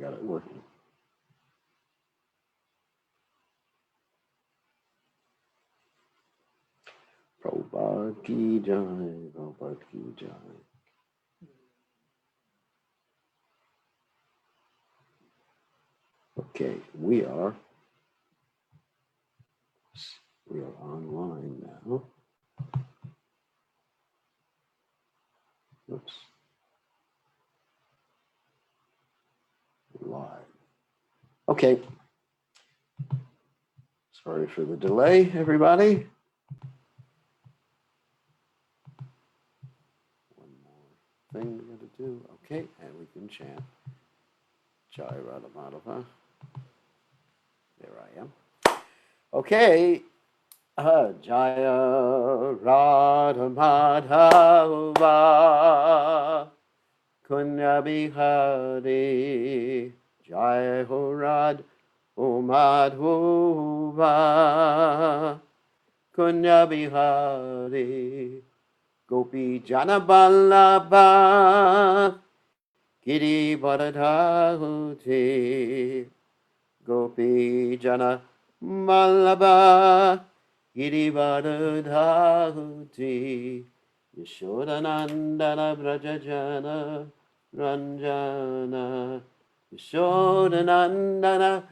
got it working. Prabhupada ki jai, Prabhupada ki jai. Okay, we are online now. Oops. Live. Okay. Sorry for the delay, everybody. One more thing we got to do. Okay, and we can chant Jai Radha Madhava. There I am. Okay. Jaya Radha Madhava Kunya Bihari Jaya Ho Radha Madhava Kunya Bihari Gopi Jana Vallabha Giri Varadhahuti Gopi Jana Vallabha Giri Varadhahuti Yashodanandana Brajajana Ranjana Yashodanandana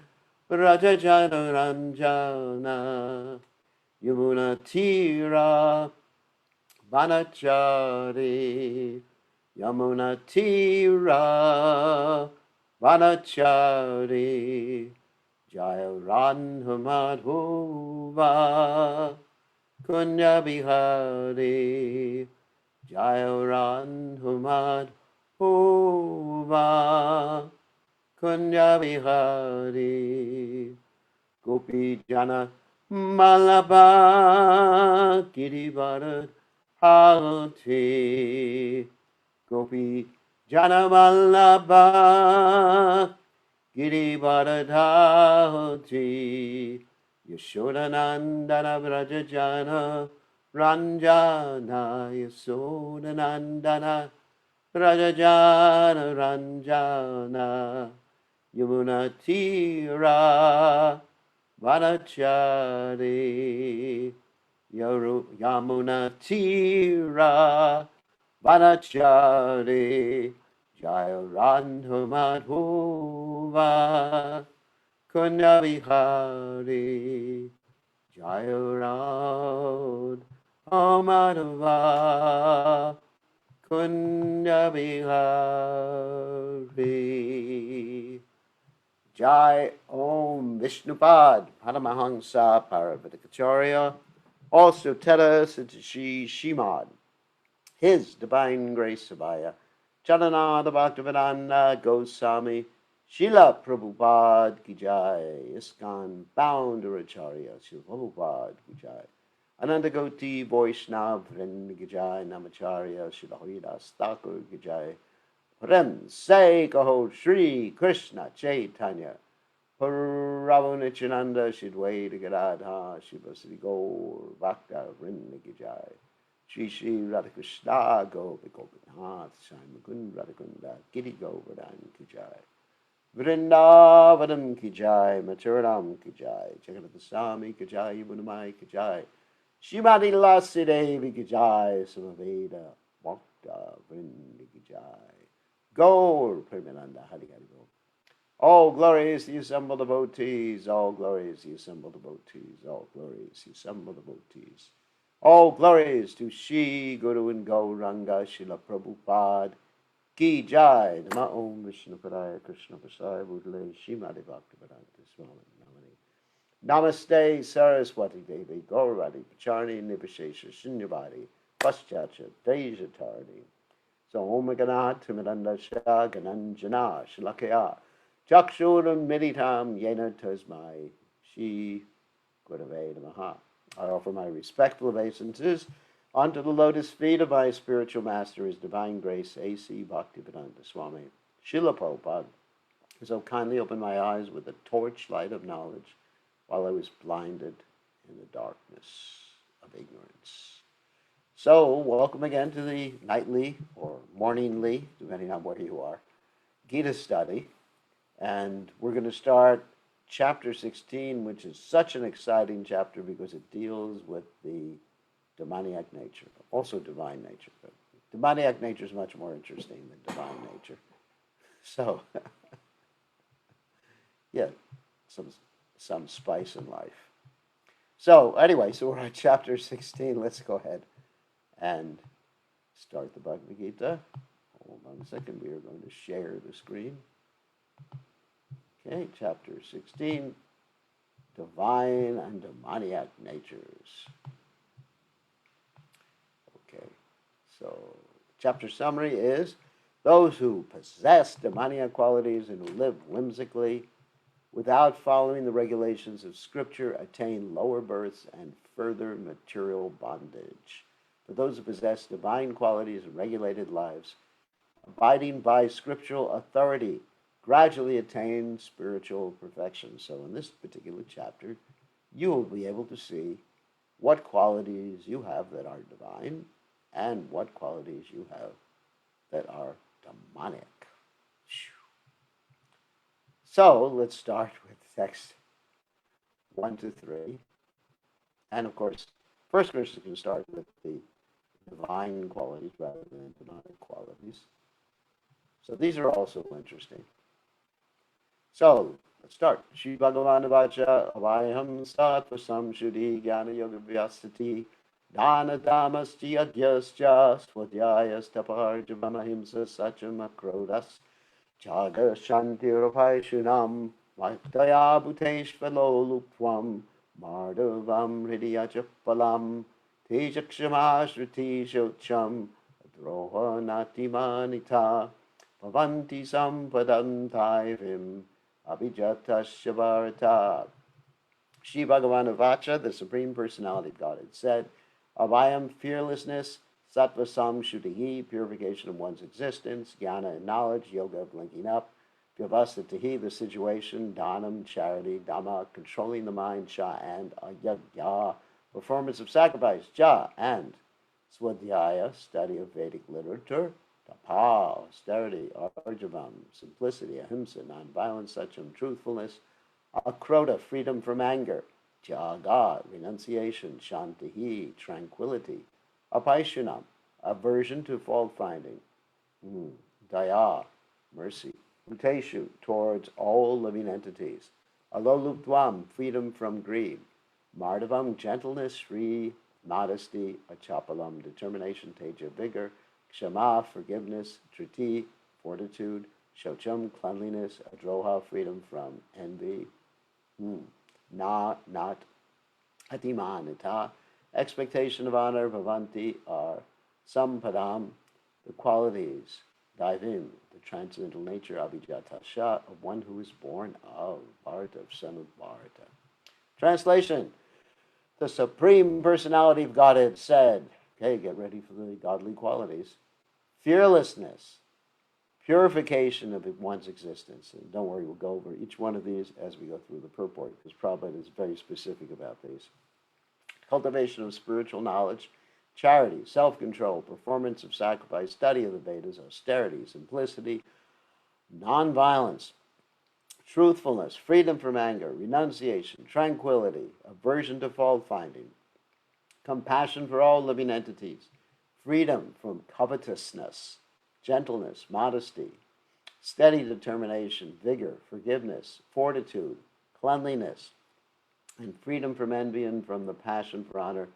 Brajajana Ranjana Yamuna Tira Vanachari Yamuna Tira Vanachari Jaya Radha Madhava Kunya Bihari Jaya Radha Madhava Kunya Bihari Gopi Jana Malabha Girivara Hati Gopi Jana Malabha Girivardhati Yashodanandana Vrajajana Ranjana Yashodanandana Vrajajana Ranjana Yamuna Tira Vanachari Yamuna Tira Vanachari Jaya Radha Madhava Kunya Bihari Jaya Radha Madhava Kunya Bihari Jai Om Vishnupad Paramahansa Paravatikacharya also Teta Satashi Shimad His Divine Grace Abhaya Charanada Bhaktivedanta Goswami Srila Prabhupada Ki Jai ISKCON Founder Acharya Srila Prabhupada Ki Jai Ananda Goti Vaishnav Vrinda Ki Jai Namacharya Srila Haridas Thakur Ki Jai Prem Se Kaho Shri Krishna Chaitanya Prabhu Nityananda Shidwaita Gadadha Shivasri Gaur Bhakta Vrinda Ki Jai Shri Shri Radhakrishna Gopi Gopinath Sai Mukund Radhakunda Giri Govardhan Ki Jai Vrindavanam Ki Jai Maturanam Ki Jai Jagannathaswami Ki Jai Ymunamai Ki Jai Shrimati Lasi Devi Ki Jai Samaveda Bhakta Vrinda Ki Jai Gaur Premananda Hari Hari Gaur. All glories to the assembled devotees, all glories to the assembled devotees, all glories to the assembled devotees. All glories to Shri Guru and Gauranga Srila Prabhupada Ki Jai. Nama Om Vishnu Padaya Krishna Prasaya Budale Shrimati Bhaktivedanta Swami Namani. Namaste Saraswati Devi Gaurvadi Pacharni Nipashesha Shunyavadi Paschacha Deja Tardi. So Om Ganat Timidanda Shah Gananjana Shalakaya Chakshuram Meditam Yena Tasmai Shri Gurave Namaha. I offer my respectful obeisances unto the lotus feet of my spiritual master, His Divine Grace, A.C. Bhaktivedanta Swami Srila Prabhupada, who so kindly opened my eyes with the torchlight of knowledge while I was blinded in the darkness of ignorance. So, welcome again to the nightly or morningly, depending on where you are, Gita study. And we're going to start chapter 16, which is such an exciting chapter because it deals with the demoniac nature, also divine nature. But demoniac nature is much more interesting than divine nature. So, yeah, some spice in life. So anyway, so we're on chapter 16. Let's go ahead and start the Bhagavad Gita. Hold on a second. We are going to share the screen. Okay, chapter 16, divine and demoniac natures. Okay, so chapter summary is those who possess demoniac qualities and who live whimsically without following the regulations of Scripture attain lower births and further material bondage. But those who possess divine qualities and regulated lives, abiding by scriptural authority, gradually attain spiritual perfection. So in this particular chapter, you will be able to see what qualities you have that are divine and what qualities you have that are demonic. So let's start with text 1 to 3. And of course, first Krishna can start with the divine qualities rather than demonic qualities. So these are also interesting. So let's start. Shri Bhagavan Vacha Avayam Sattva Samshuddhi Jnana Yoga Vyasati Dana Damaschi Adyascha Swadhyayas Taparjavamahimsa Sacham Akrodas Jaga Shantirabhaishunam Vaktaya Bhuteshvalolupvam Mardavam Hridiyachapalam Tejakshama Shruti Droha Natimanita Bhavanti Sampadantayvim Abhijatasya Bharata. Shri Bhagavan Vacha, the Supreme Personality of Godhead, said, Avayam, fearlessness, Sattva Samshuddhi, purification of one's existence, Jnana and knowledge, Yoga of linking up, Vyavasatahi, the situation, Dhanam, charity, Dhamma, controlling the mind, Cha, and Ayagya, performance of sacrifice, Ja, and Swadhyaya, study of Vedic literature, Tapa, austerity, Arjavam, simplicity, Ahimsa, nonviolence, Sacham, truthfulness, Akrota, freedom from anger, Jaga, renunciation, Shantihi, tranquility, Apaishunam, aversion to fault finding, Daya, mercy, Uteshu, towards all living entities, Aloluptvam, freedom from greed, Mardavam, gentleness, Sri, modesty, Achapalam, determination, Teja, vigor, Kshama, forgiveness, Triti, fortitude, Shocham, cleanliness, Adroha, freedom from envy, not, Atimanita, expectation of honor, Bhavanti, are Sampadam, the qualities, Daivim, the transcendental nature, Abhijatasha, of one who is born of Bharata, of son of Bharata. Translation, the Supreme Personality of Godhead said, okay, get ready for the godly qualities, fearlessness, purification of one's existence. And don't worry, we'll go over each one of these as we go through the purport, because Prabhupada is very specific about these. Cultivation of spiritual knowledge, charity, self-control, performance of sacrifice, study of the Vedas, austerity, simplicity, non-violence, truthfulness, freedom from anger, renunciation, tranquility, aversion to fault-finding, compassion for all living entities, freedom from covetousness, gentleness, modesty, steady determination, vigor, forgiveness, fortitude, cleanliness, and freedom from envy and from the passion for honor.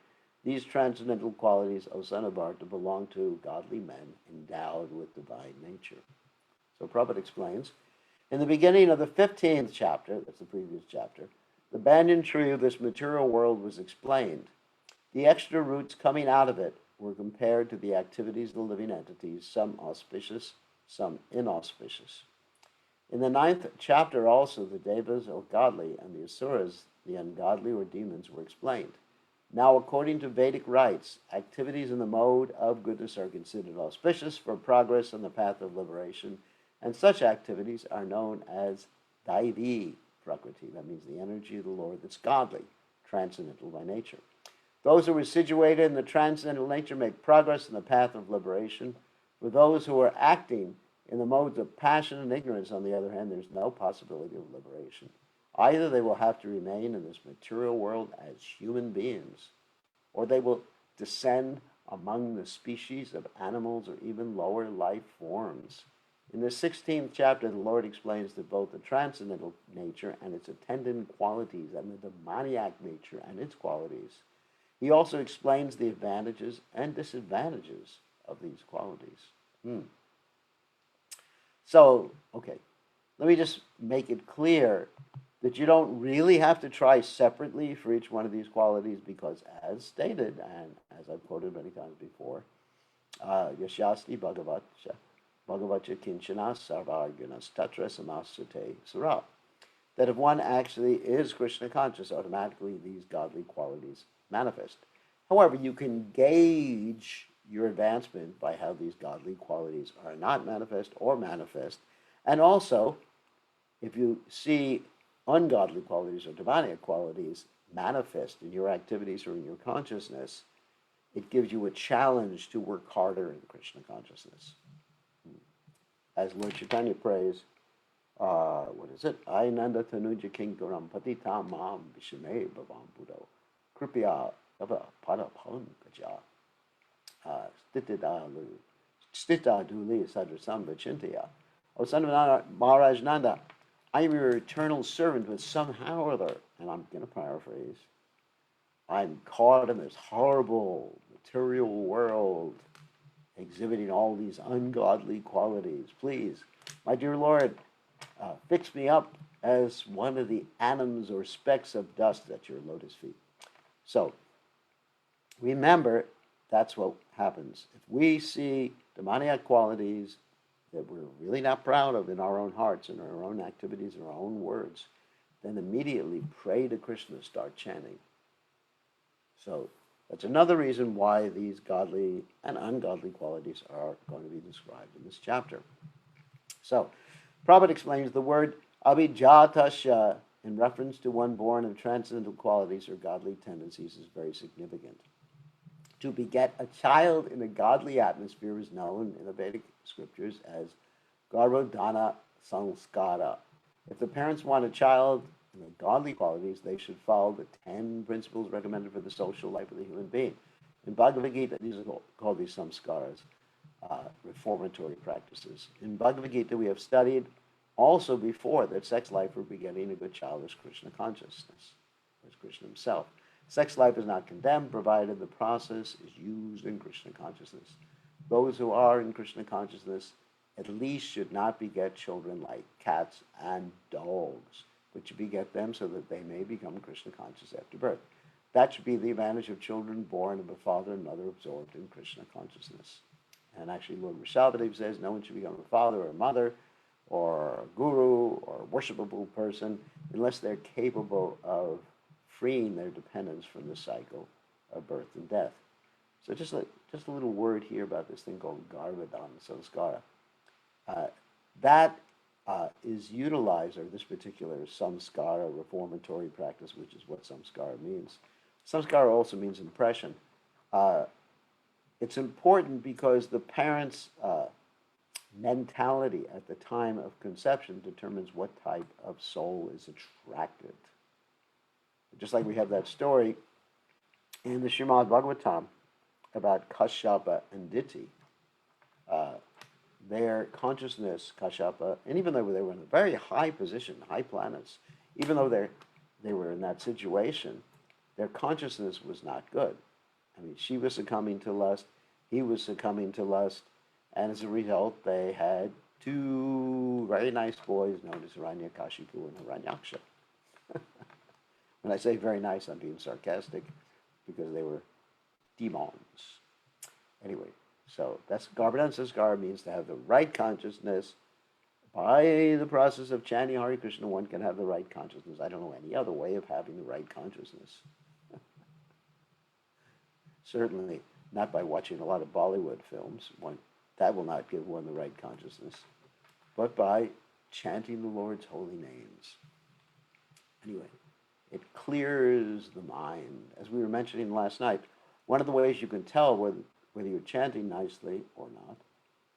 These transcendental qualities, O son of Bharata, belong to godly men endowed with divine nature. So Prabhupada explains, in the beginning of the 15th chapter, that's the previous chapter, the banyan tree of this material world was explained. The extra roots coming out of it were compared to the activities of the living entities, some auspicious, some inauspicious. In the 9th chapter also, the devas or godly and the asuras, the ungodly or demons, were explained. Now, according to Vedic rites, activities in the mode of goodness are considered auspicious for progress on the path of liberation, and such activities are known as Daivi Prakriti. That means the energy of the Lord that's godly, transcendental by nature. Those who are situated in the transcendental nature make progress in the path of liberation. For those who are acting In the modes of passion and ignorance, on the other hand, there's no possibility of liberation. Either they will have to remain in this material world as human beings, or they will descend among the species of animals or even lower life forms. In the 16th chapter, the Lord explains that both the transcendental nature and its attendant qualities and the demoniac nature and its qualities. He also explains the advantages and disadvantages of these qualities. So, okay, let me just make it clear that you don't really have to try separately for each one of these qualities because, as stated, and as I've quoted many times before, Yashasti Bhagavacha Kinchana Sarvargunas Tatra Samasate Sura. That if one actually is Krishna conscious, automatically these godly qualities manifest. However, you can gauge your advancement by how these godly qualities are not manifest or manifest. And also, if you see ungodly qualities or demonic qualities manifest in your activities or in your consciousness, it gives you a challenge to work harder in Krishna consciousness. As Lord Chaitanya prays, what is it? Ainanda tanuja kinkaram patitam mam vishame bhavam buddho kripya ava parapam gaja stita duli sadrasam vachintaya. O son of Maharaj Nanda, I am your eternal servant, but somehow or other, and I'm going to paraphrase, I'm caught in this horrible material world, exhibiting all these ungodly qualities. Please, my dear Lord, fix me up as one of the atoms or specks of dust at your lotus feet. So, remember, that's what happens. If we see demoniac qualities that we're really not proud of in our own hearts, in our own activities, in our own words, then immediately pray to Krishna, start chanting. So that's another reason why these godly and ungodly qualities are going to be described in this chapter. So, Prabhupada explains the word abhijatasya in reference to one born of transcendental qualities or godly tendencies is very significant. To beget a child in a godly atmosphere is known in the Vedic scriptures as garbhodhana sanskara. If the parents want a child in the godly qualities, they should follow the 10 principles recommended for the social life of the human being. In Bhagavad Gita, these are called these samskaras, reformatory practices. In Bhagavad Gita, we have studied also before that sex life for begetting a good child is Krishna consciousness, is Krishna himself. Sex life is not condemned, provided the process is used in Krishna consciousness. Those who are in Krishna consciousness at least should not beget children like cats and dogs, but should beget them so that they may become Krishna conscious after birth. That should be the advantage of children born of a father and mother absorbed in Krishna consciousness. And actually, Lord Rishabhadev says no one should become a father or a mother or a guru or a worshipable person unless they're capable of freeing their dependence from the cycle of birth and death. So just a little word here about this thing called garbhodhana sanskara. That is utilized, or this particular samskara reformatory practice, which is what samskara means. Samskara also means impression. It's important because the parents' mentality at the time of conception determines what type of soul is attracted. Just like we have that story in the Srimad Bhagavatam about Kashyapa and Diti. Their consciousness, Kashyapa, and even though they were in a very high position, high planets, even though they were in that situation, their consciousness was not good. I mean, she was succumbing to lust, he was succumbing to lust, and as a result, they had two very nice boys known as Hiranyakashipu and Hiranyaksha. When I say very nice, I'm being sarcastic because they were demons. Anyway, so that's garbhodhana sanskara means to have the right consciousness. By the process of chanting Hare Krishna, one can have the right consciousness. I don't know any other way of having the right consciousness. Certainly not by watching a lot of Bollywood films. That will not give one the right consciousness. But by chanting the Lord's holy names. Anyway, it clears the mind. As we were mentioning last night, one of the ways you can tell whether you're chanting nicely or not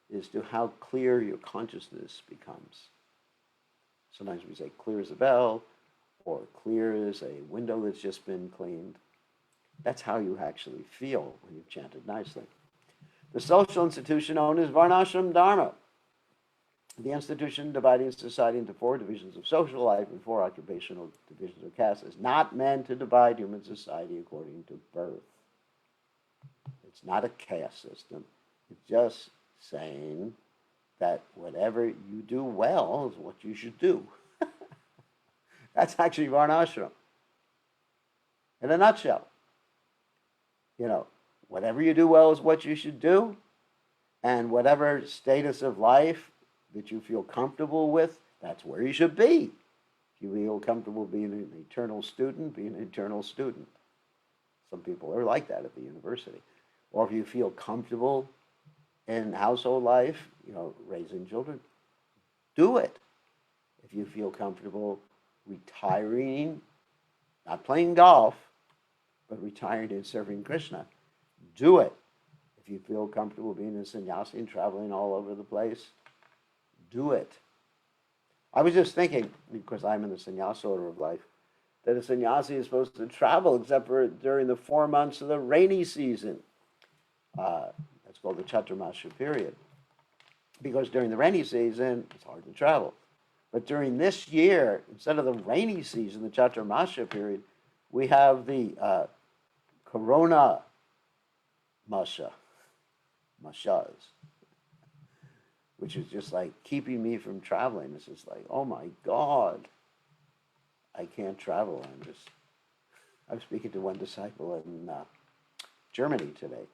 is to how clear your consciousness becomes. Sometimes we say clear as a bell, or clear as a window that's just been cleaned. That's how you actually feel when you've chanted nicely. The social institution known as Varnashram Dharma. The institution dividing society into 4 divisions of social life and 4 occupational divisions of caste is not meant to divide human society according to birth. It's not a caste system. It's just saying that whatever you do well is what you should do. That's actually Varnashram. In a nutshell. Whatever you do well is what you should do, and whatever status of life that you feel comfortable with, that's where you should be. If you feel comfortable being an eternal student, be an eternal student. Some people are like that at the university. Or if you feel comfortable in household life, raising children, do it. If you feel comfortable retiring, not playing golf, but retiring and serving Krishna, do it. If you feel comfortable being a sannyasi and traveling all over the place, do it. I was just thinking, because I'm in the sannyasa order of life, that a sannyasi is supposed to travel except for during the 4 months of the rainy season. That's called the Chaturmasya period. Because during the rainy season, it's hard to travel. But during this year, instead of the rainy season, the Chaturmasya period, we have the Corona Masha, Mashas, which is just like keeping me from traveling. It's just like, oh my God, I can't travel. I was speaking to one disciple in Germany today.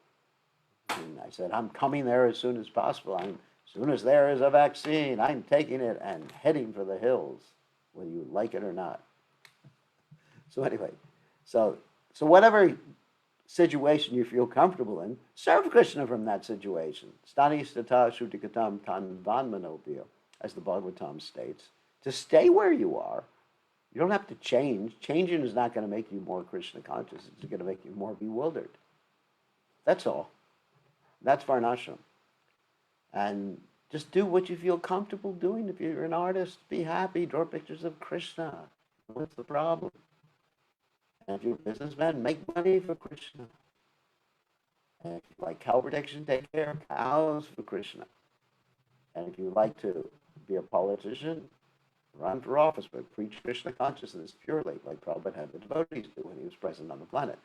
And I said, I'm coming there as soon as possible. As soon as there is a vaccine, I'm taking it and heading for the hills, whether you like it or not. So anyway, so whatever situation you feel comfortable in, serve Krishna from that situation. Stani stata shrutikatam tan vanmanopya, as the Bhagavatam states. To stay where you are. You don't have to change. Changing is not going to make you more Krishna conscious. It's going to make you more bewildered. That's all. That's Varnashram. And just do what you feel comfortable doing. If you're an artist, be happy. Draw pictures of Krishna. What's the problem? And if you're a businessman, make money for Krishna. And if you like cow protection, take care of cows for Krishna. And if you like to be a politician, run for office, but preach Krishna consciousness purely, like Prabhupada had the devotees do when he was present on the planet.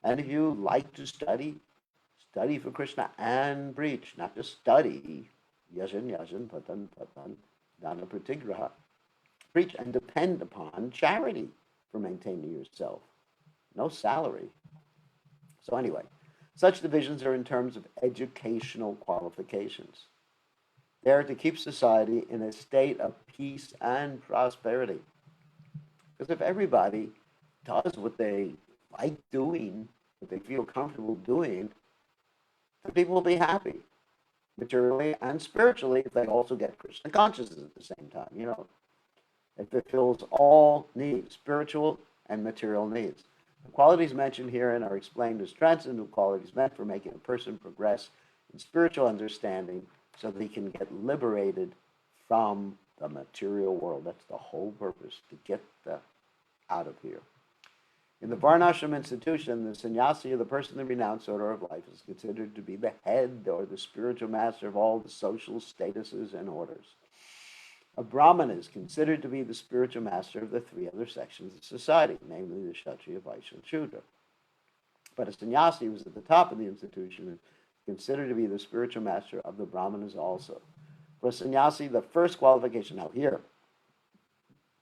And if you like to study, study for Krishna and preach, not just study, yajan, patan, dana pratigraha. Preach and depend upon charity for maintaining yourself. No salary. So anyway, such divisions are in terms of educational qualifications. They are to keep society in a state of peace and prosperity. Because if everybody does what they like doing, what they feel comfortable doing, then people will be happy, materially and spiritually, if they also get Krishna consciousness at the same time. It fulfills all needs, spiritual and material needs. The qualities mentioned herein are explained as transcendental qualities meant for making a person progress in spiritual understanding so that he can get liberated from the material world. That's the whole purpose, to get out of here. In the Varnashram institution, the sannyasi, or the person in the renounced order of life, is considered to be the head or the spiritual master of all the social statuses and orders. A Brahmana is considered to be the spiritual master of the 3 other sections of society, namely the Kshatriya, Vaishya, and Shudra. But a sannyasi was at the top of the institution and considered to be the spiritual master of the Brahmanas also. For a sannyasi, the first qualification, now here,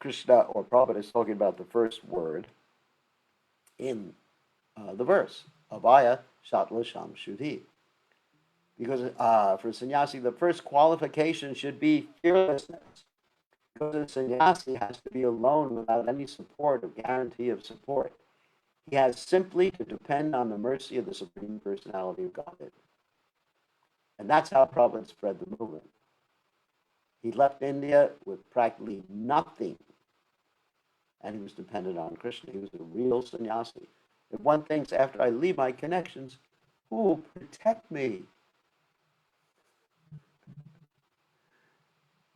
Krishna or Prabhupada is talking about the first word in the verse, Abhaya Shatla Sham Shuddhi. Because for a sannyasi, the first qualification should be fearlessness. Because a sannyasi has to be alone without any support or guarantee of support. He has simply to depend on the mercy of the Supreme Personality of Godhead. And that's how Prabhupada spread the movement. He left India with practically nothing, and he was dependent on Krishna. He was a real sannyasi. If one thinks, after I leave my connections, who will protect me?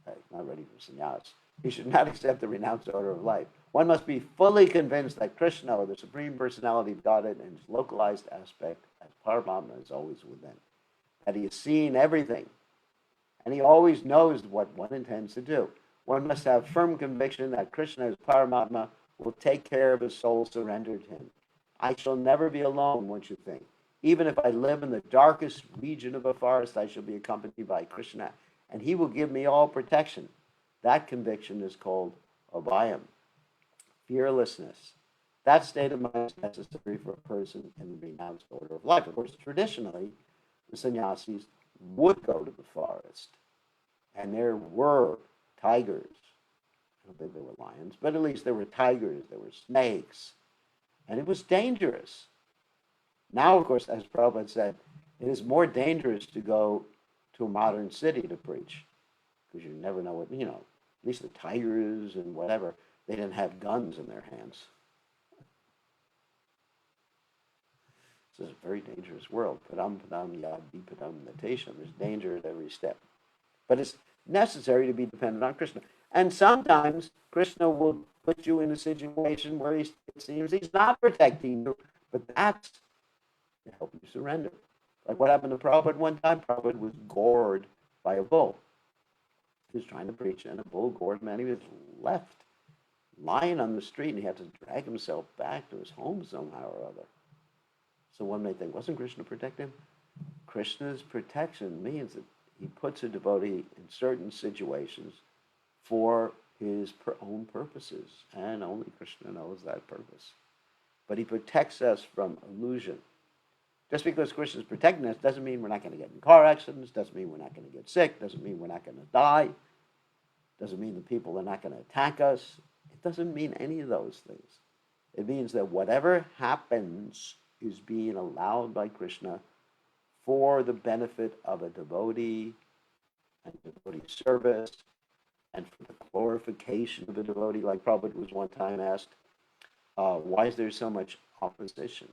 Okay, not ready for sannyas. He should not accept the renounced order of life. One must be fully convinced that Krishna, or the Supreme Personality of Godhead, in his localized aspect as Paramatma, is always within. That he has seen everything, and he always knows what one intends to do. One must have firm conviction that Krishna, as Paramatma, will take care of his soul surrendered to him. I shall never be alone, one should think. Even if I live in the darkest region of a forest, I shall be accompanied by Krishna, and he will give me all protection. That conviction is called abhayam, fearlessness. That state of mind is necessary for a person in the renounced order of life. Of course, traditionally, the sannyasis would go to the forest, and there were tigers. I don't think there were lions, but at least there were tigers, there were snakes, and it was dangerous. Now, of course, as Prabhupada said, it is more dangerous to go to a modern city to preach, because you never know what, at least the tigers and whatever, they didn't have guns in their hands. This is a very dangerous world. Padam padam yadi padam natation. There's danger at every step. But it's necessary to be dependent on Krishna. And sometimes Krishna will put you in a situation where it seems he's not protecting you, but that's to help you surrender. Like what happened to Prabhupada one time. Prabhupada was gored by a bull. He was trying to preach, and a bull gored him, and he was left lying on the street, and he had to drag himself back to his home somehow or other. So one may think, wasn't Krishna protecting him? Krishna's protection means that he puts a devotee in certain situations for his own purposes, and only Krishna knows that purpose. But he protects us from illusion. Just because Krishna is protecting us doesn't mean we're not going to get in car accidents, doesn't mean we're not going to get sick, doesn't mean we're not going to die, doesn't mean the people are not going to attack us. It doesn't mean any of those things. It means that whatever happens is being allowed by Krishna for the benefit of a devotee and devotee service and for the glorification of the devotee. Like Prabhupada was one time asked, why is there so much opposition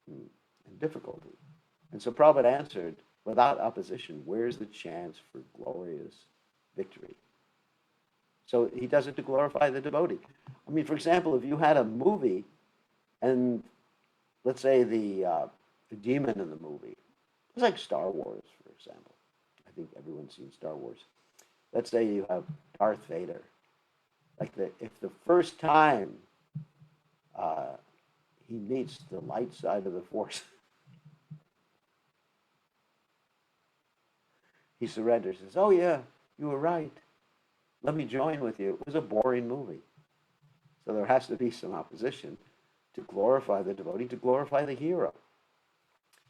and difficulty? And so Prabhupada answered, without opposition, where's the chance for glorious victory? So he does it to glorify the devotee. I mean, for example, if you had a movie and let's say the demon in the movie, it's like Star Wars, for example. I think everyone's seen Star Wars. Let's say you have Darth Vader. If the first time he meets the light side of the Force, he surrenders and says, oh yeah, you were right. Let me join with you. It was a boring movie. So there has to be some opposition to glorify the devotee, to glorify the hero.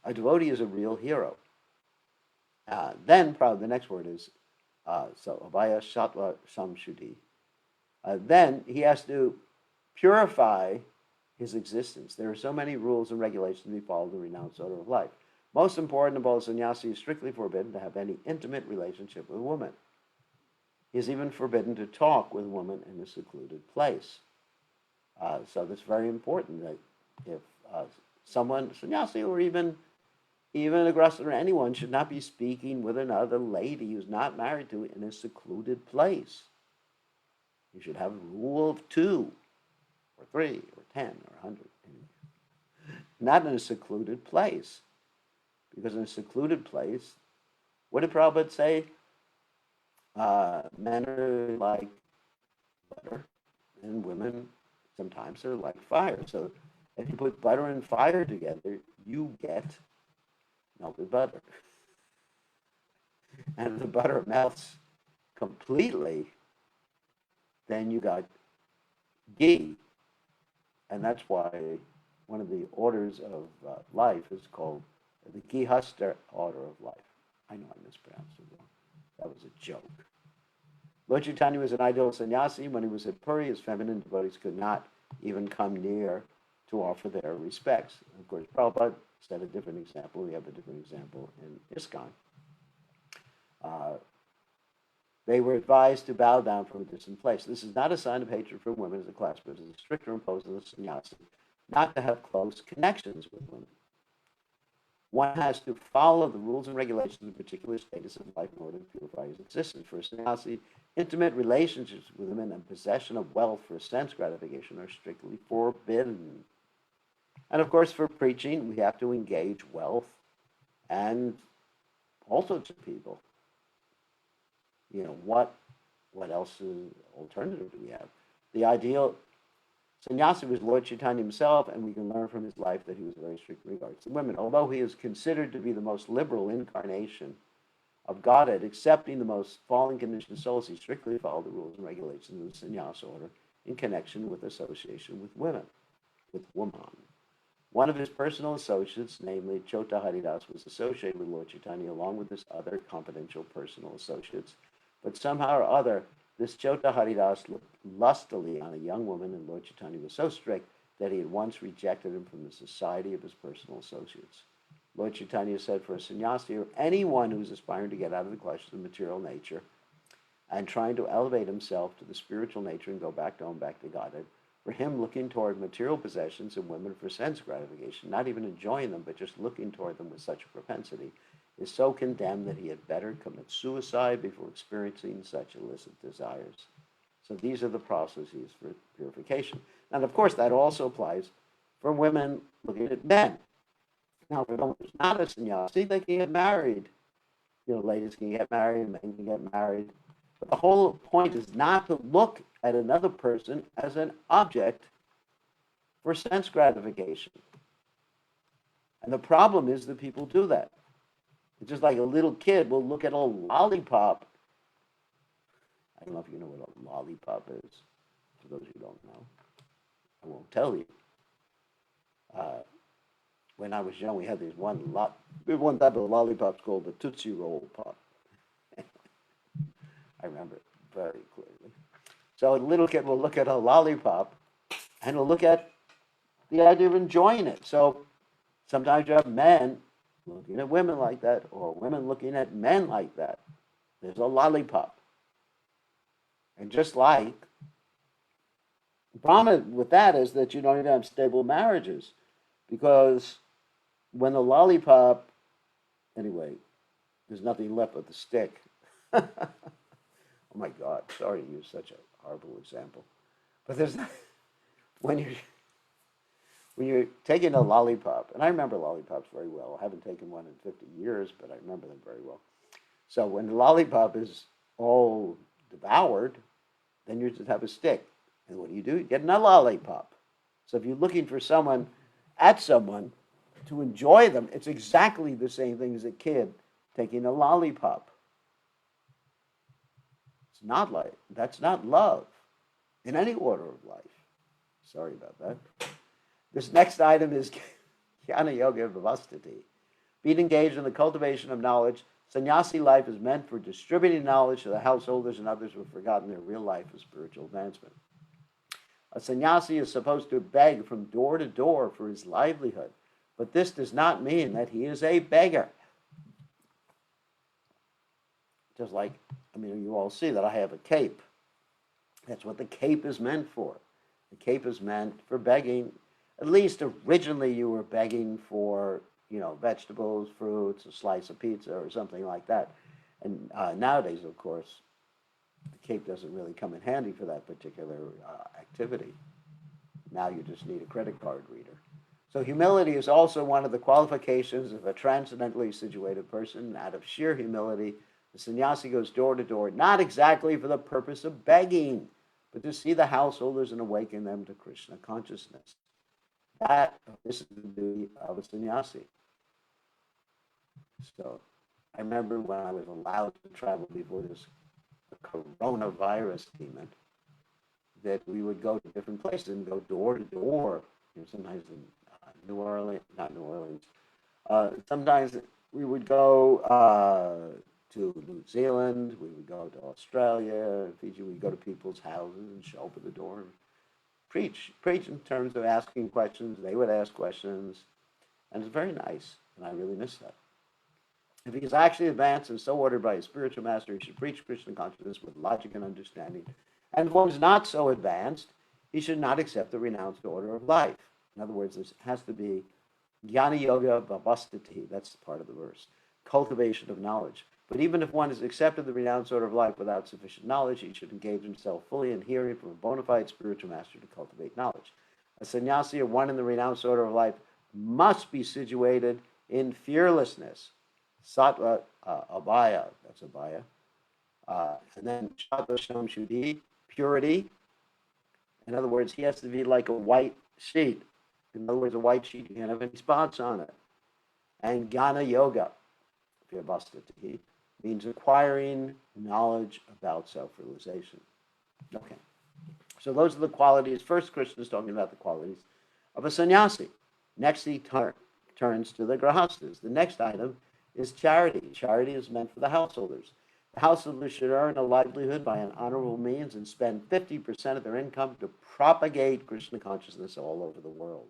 A devotee is a real hero. Then probably the next word is, so abhaya sattva samshuddhi. Then he has to purify his existence. There are so many rules and regulations to be followed in the renounced order of life. Most important of all, sannyasi is strictly forbidden to have any intimate relationship with a woman. He is even forbidden to talk with a woman in a secluded place. So that's very important that if someone, sannyasi or even a grasta or anyone, should not be speaking with another lady who's not married to in a secluded place. You should have a rule of 2 or 3 or 10 or 100. Not in a secluded place. Because in a secluded place, what did Prabhupada say? Men are like butter, and women sometimes are like fire. So if you put butter and fire together, you get melted butter. And if the butter melts completely, then you got ghee. And that's why one of the orders of life is called the Gihasta order of life. I know I mispronounced it wrong. That was a joke. Lord Chaitanya was an ideal sannyasi. When he was at Puri, his feminine devotees could not even come near to offer their respects. Of course, Prabhupada set a different example. We have a different example in ISKCON. They were advised to bow down from a distant place. This is not a sign of hatred for women as a class, but it is a stricter imposed on the sannyasi not to have close connections with women. One has to follow the rules and regulations of a particular status of life in order to purify his existence. For a sannyasi, intimate relationships with women and possession of wealth for sense gratification are strictly forbidden. And of course, for preaching, we have to engage wealth and all sorts of people. What else alternative do we have? The ideal sannyasi was Lord Chaitanya himself, and we can learn from his life that he was very strict in regards to women. Although he is considered to be the most liberal incarnation of Godhead, accepting the most fallen conditioned souls, he strictly followed the rules and regulations of the sannyasa order in connection with association with women. One of his personal associates, namely Chota Haridas, was associated with Lord Chaitanya along with his other confidential personal associates. But somehow or other, this Chota Haridas looked lustily on a young woman, and Lord Chaitanya was so strict that he had once rejected him from the society of his personal associates. Lord Chaitanya said for a sannyasi or anyone who's aspiring to get out of the clutches of material nature and trying to elevate himself to the spiritual nature and go back to Godhead, for him looking toward material possessions and women for sense gratification, not even enjoying them, but just looking toward them with such a propensity, is so condemned that he had better commit suicide before experiencing such illicit desires. So these are the processes for purification. And of course, that also applies for women looking at men. Now, for someone who's not a sannyasi, they can get married. Ladies can get married, men can get married. But the whole point is not to look at another person as an object for sense gratification. And the problem is that people do that. It's just like a little kid will look at a lollipop. I don't know if you know what a lollipop is. For those who don't know, I won't tell you. When I was young, we had one type of lollipops called the Tootsie Roll Pop. I remember it very clearly. So a little kid will look at a lollipop and will look at the idea of enjoying it. So sometimes you have men looking at women like that, or women looking at men like that. There's a lollipop. And just like, the problem with that is that you don't even have stable marriages, because when the lollipop, anyway, there's nothing left but the stick. Oh my God, sorry to use such a horrible example. But there's not, when you're taking a lollipop, and I remember lollipops very well. I haven't taken one in 50 years, but I remember them very well. So when the lollipop is all devoured, then you just have a stick. And what do? You get another lollipop. So if you're looking for someone to enjoy them, it's exactly the same thing as a kid taking a lollipop. That's not love in any order of life. Sorry about that. This next item is Jnana Yoga Vivastiti. Being engaged in the cultivation of knowledge, sannyasi life is meant for distributing knowledge to the householders and others who have forgotten their real life of spiritual advancement. A sannyasi is supposed to beg from door to door for his livelihood, but this does not mean that he is a beggar. Just like, you all see that I have a cape. That's what the cape is meant for. The cape is meant for begging. At least originally you were begging for, vegetables, fruits, a slice of pizza or something like that. And nowadays, of course, the cape doesn't really come in handy for that particular activity. Now you just need a credit card reader. So humility is also one of the qualifications of a transcendently situated person. Out of sheer humility, the sannyasi goes door to door, not exactly for the purpose of begging, but to see the householders and awaken them to Krishna consciousness. This is the duty of a sannyasi. So I remember when I was allowed to travel before this coronavirus demon, that we would go to different places and go door to door. Sometimes in not New Orleans. Sometimes we would go to New Zealand. We would go to Australia, Fiji. We'd go to people's houses and show up at the door and preach in terms of asking questions. They would ask questions, and it's very nice, and I really miss that. If he is actually advanced and so ordered by his spiritual master, he should preach Krishna consciousness with logic and understanding. And if one is not so advanced, he should not accept the renounced order of life. In other words, there has to be Jnana yoga bhavastati, that's part of the verse. Cultivation of knowledge. But even if one has accepted the renounced order of life without sufficient knowledge, he should engage himself fully in hearing from a bona fide spiritual master to cultivate knowledge. A sannyasi or one in the renounced order of life must be situated in fearlessness. Sattva abhaya, that's abhaya. And then Shatasham Shuddhi, purity. In other words, he has to be like a white sheet. In other words, a white sheet, you can't have any spots on it. And Jnana Yoga, Vyavastati, means acquiring knowledge about self-realization. Okay. So those are the qualities. First, Krishna is talking about the qualities of a sannyasi. Next, he turns to the grahastas. The next item is charity. Charity is meant for the householders. The householders should earn a livelihood by an honorable means and spend 50% of their income to propagate Krishna consciousness all over the world.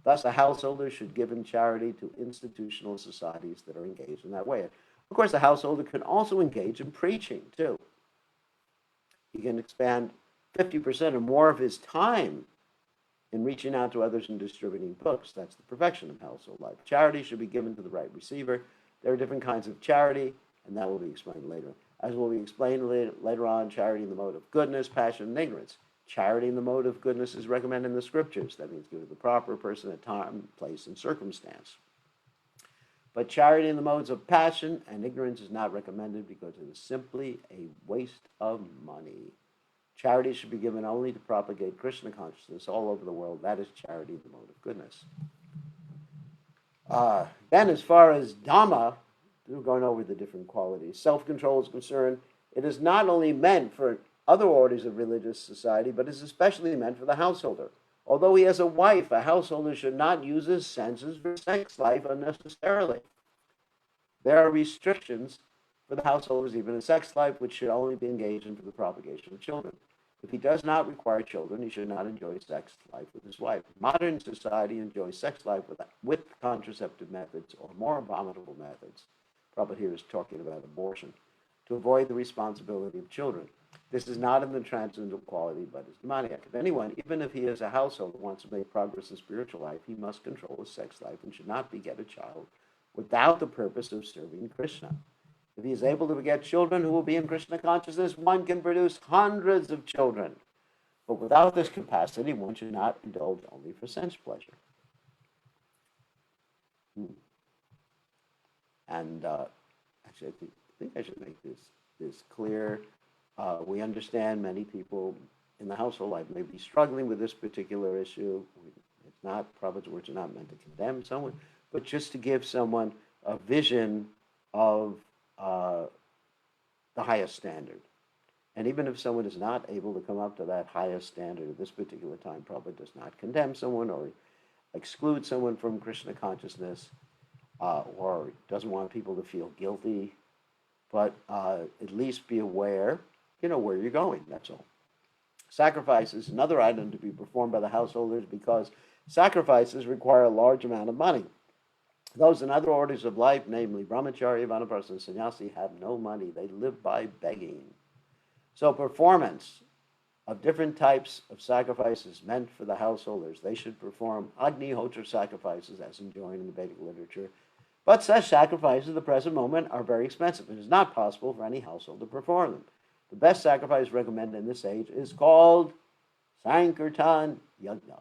Thus, a householder should give in charity to institutional societies that are engaged in that way. Of course, the householder can also engage in preaching, too. He can expand 50% or more of his time in reaching out to others and distributing books. That's the perfection of household life. Charity should be given to the right receiver. There are different kinds of charity, and that will be explained later. As will be explained later on, charity in the mode of goodness, passion, and ignorance. Charity in the mode of goodness is recommended in the scriptures. That means give to the proper person at time, place, and circumstance. But charity in the modes of passion and ignorance is not recommended because it is simply a waste of money. Charity should be given only to propagate Krishna consciousness all over the world. That is charity in the mode of goodness. Then as far as Dhamma, we're going over the different qualities. Self-control is concerned. It is not only meant for other orders of religious society, but is especially meant for the householder. Although he has a wife, a householder should not use his senses for sex life unnecessarily. There are restrictions for the householders, even in sex life, which should only be engaged in for the propagation of children. If he does not require children, he should not enjoy sex life with his wife. Modern society enjoys sex life with contraceptive methods or more abominable methods. Prabhupada here is talking about abortion, to avoid the responsibility of children. This is not in the transcendental quality, but is demoniac. If anyone, even if he is a householder, wants to make progress in spiritual life, he must control his sex life and should not beget a child without the purpose of serving Krishna. If he is able to beget children who will be in Krishna consciousness, one can produce hundreds of children. But without this capacity, one should not indulge only for sense pleasure. And actually, I think I should make this clear. We understand many people in the household life may be struggling with this particular issue. It's not, Prabhupada's words are not meant to condemn someone, but just to give someone a vision of the highest standard. And even if someone is not able to come up to that highest standard at this particular time, Prabhupada does not condemn someone or exclude someone from Krishna consciousness or doesn't want people to feel guilty, but at least be aware, where you're going, that's all. Sacrifice is another item to be performed by the householders because sacrifices require a large amount of money. Those in other orders of life, namely brahmachari, vanaprastha, and sannyasi, have no money. They live by begging. So performance of different types of sacrifices meant for the householders. They should perform agnihotra sacrifices as enjoined in the Vedic literature. But such sacrifices at the present moment are very expensive. It is not possible for any household to perform them. The best sacrifice recommended in this age is called Sankirtan Yajna.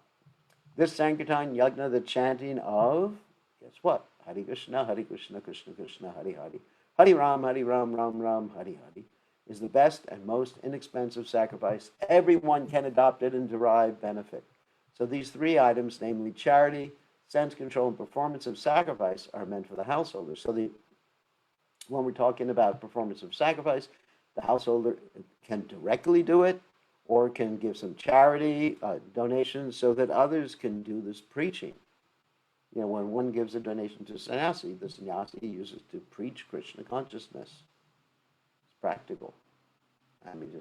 This Sankirtan Yajna, the chanting of, guess what? Hare Krishna, Krishna Krishna, Hare Hare. Hare Ram, Ram Ram, Hare Hare, is the best and most inexpensive sacrifice. Everyone can adopt it and derive benefit. So these three items, namely charity, sense control, and performance of sacrifice, are meant for the householder. So when we're talking about performance of sacrifice, the householder can directly do it or can give some charity donations so that others can do this preaching. When one gives a donation to sannyasi, the sannyasi uses to preach Krishna consciousness. It's practical. I mean,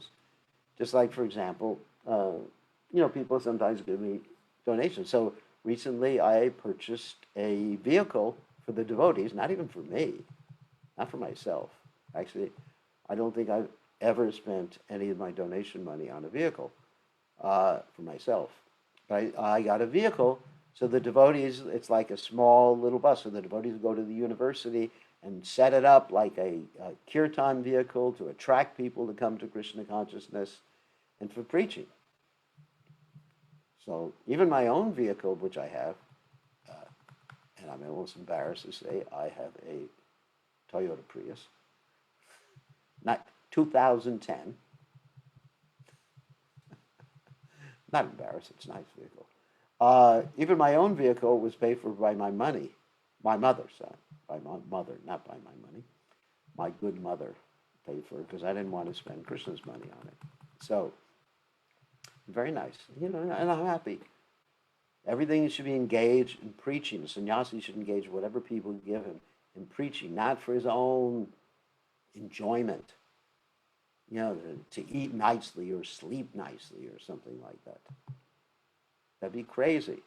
just like, for example, people sometimes give me donations. So recently I purchased a vehicle for the devotees, not even for me, not for myself. Actually, I don't think I've ever spent any of my donation money on a vehicle for myself. But I got a vehicle So the devotees, it's like a small little bus. So the devotees go to the university and set it up like a kirtan vehicle to attract people to come to Krishna consciousness and for preaching. So even my own vehicle, which I have, uh, and I'm almost embarrassed to say, I have a Toyota Prius, not 2010. Not embarrassed, it's a nice vehicle. Even my own vehicle was paid for by my money, my mother, son, by my mother, not by my money. My good mother paid for it because I didn't want to spend Krishna's money on it. So, very nice, and I'm happy. Everything should be engaged in preaching. The sannyasi should engage whatever people give him in preaching, not for his own enjoyment, to eat nicely or sleep nicely or something like that. That'd be crazy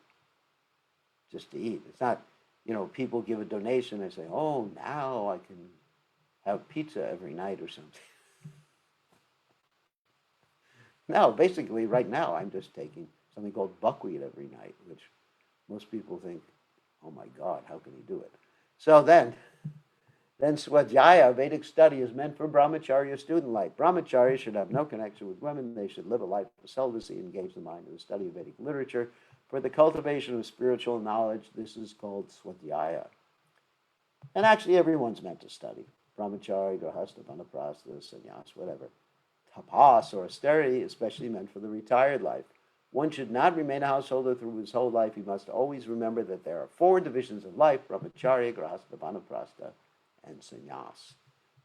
just to eat. It's not, people give a donation and say, oh, now I can have pizza every night or something. No, basically, right now, I'm just taking something called buckwheat every night, which most people think, oh my God, how can he do it? So then Swadhyaya, Vedic study, is meant for brahmacharya student life. Brahmacharya should have no connection with women. They should live a life of celibacy, engage the mind in the study of Vedic literature. For the cultivation of spiritual knowledge, this is called Swadhyaya. And actually, everyone's meant to study. Brahmacharya, Grahastha, Vanaprastha, Sannyas, whatever. Tapas, or austerity, especially meant for the retired life. One should not remain a householder through his whole life. He must always remember that there are 4 divisions of life: Brahmacharya, Grahastha, Vanaprastha, and sannyas.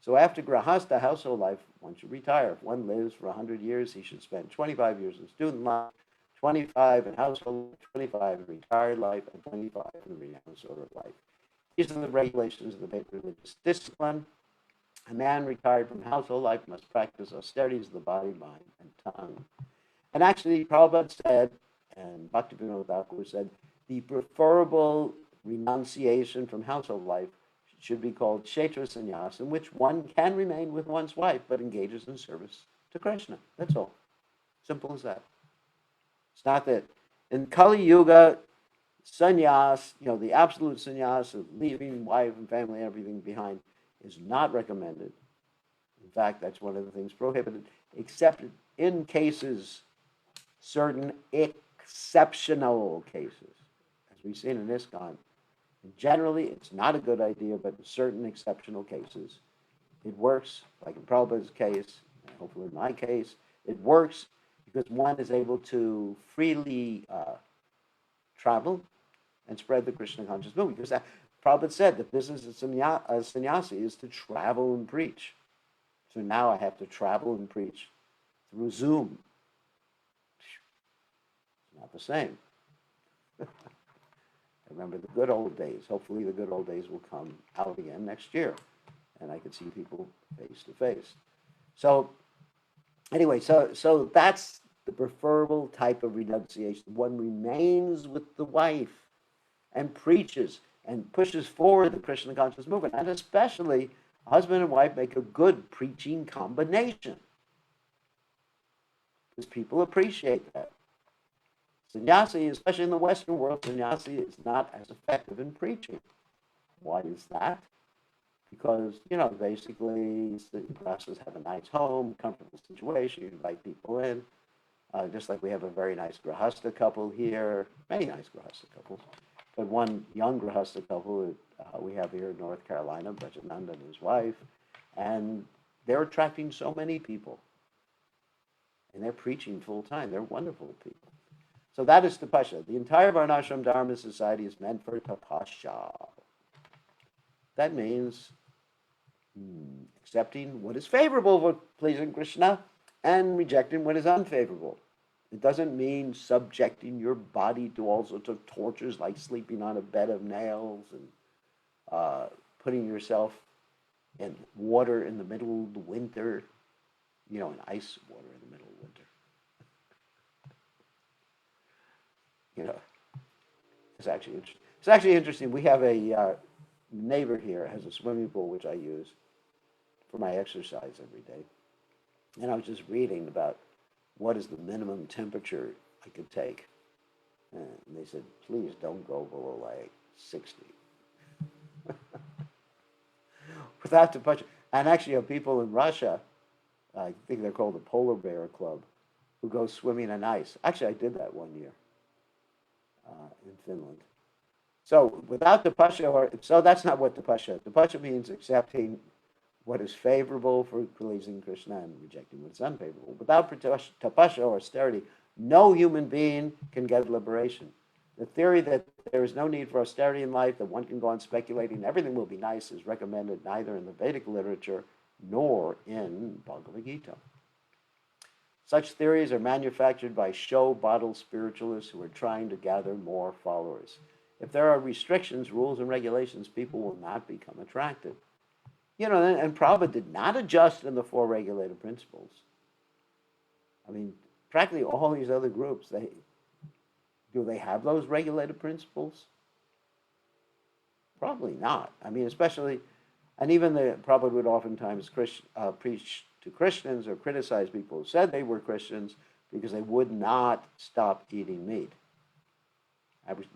So after grahastha, household life, one should retire. If one lives for 100 years, he should spend 25 years in student life, 25 in household, 25 in retired life, and 25 in the renounced order of life. These are the regulations of the Vedic religious discipline. A man retired from household life must practice austerities of the body, mind, and tongue. And actually, Prabhupada said, and Bhaktivinoda Thakur said, the preferable renunciation from household life should be called Kshetra Sannyas, in which one can remain with one's wife but engages in service to Krishna. That's all. Simple as that. It's not that in Kali Yuga, sannyas, the absolute sannyas of leaving wife and family and everything behind is not recommended. In fact, that's one of the things prohibited, except in cases, certain exceptional cases, as we've seen in ISKCON. Generally, it's not a good idea, but in certain exceptional cases, it works. Like in Prabhupada's case, and hopefully in my case, it works because one is able to freely travel and spread the Krishna conscious movement. Because Prabhupada said the business of sannyasi is to travel and preach. So now I have to travel and preach through Zoom. It's not the same. I remember the good old days. Hopefully the good old days will come out again next year, and I can see people face to face. So anyway, so that's the preferable type of renunciation. One remains with the wife and preaches and pushes forward the Krishna conscious movement, and especially husband and wife make a good preaching combination because people appreciate that. Sannyasi, especially in the Western world, sannyasi is not as effective in preaching. Why is that? Because, basically, the grahasthas have a nice home, comfortable situation, you invite people in. Just like we have a very nice grahastha couple here, many nice grahastha couples. But one young grahastha couple we have here in North Carolina, Brajananda and his wife, and they're attracting so many people. And they're preaching full time. They're wonderful people. So that is tapasya. The entire Varnashram Dharma society is meant for tapasya. That means accepting what is favorable for pleasing Krishna and rejecting what is unfavorable. It doesn't mean subjecting your body to all sorts of tortures like sleeping on a bed of nails and putting yourself in water in the middle of the winter, in ice water in the middle of winter. It's actually interesting. We have a neighbor here has a swimming pool which I use for my exercise every day, and I was just reading about what is the minimum temperature I could take. And they said, please don't go below like 60. Without the budget. And actually, you have people in Russia, I think they're called the Polar Bear Club, who go swimming in ice. Actually, I did that one year in Finland. So without tapasya, so that's not what tapasya. Tapasya means accepting what is favorable for pleasing Krishna and rejecting what's unfavorable. Without tapasya or austerity, no human being can get liberation. The theory that there is no need for austerity in life, that one can go on speculating, everything will be nice, is recommended neither in the Vedic literature nor in Bhagavad Gita. Such theories are manufactured by show bottle spiritualists who are trying to gather more followers. If there are restrictions, rules, and regulations, people will not become attractive. And Prabhupada did not adjust in the four regulated principles. I mean, practically all these other groups, do they have those regulated principles? Probably not. I mean, especially, and even the Prabhupada would oftentimes preach to Christians or criticize people who said they were Christians because they would not stop eating meat.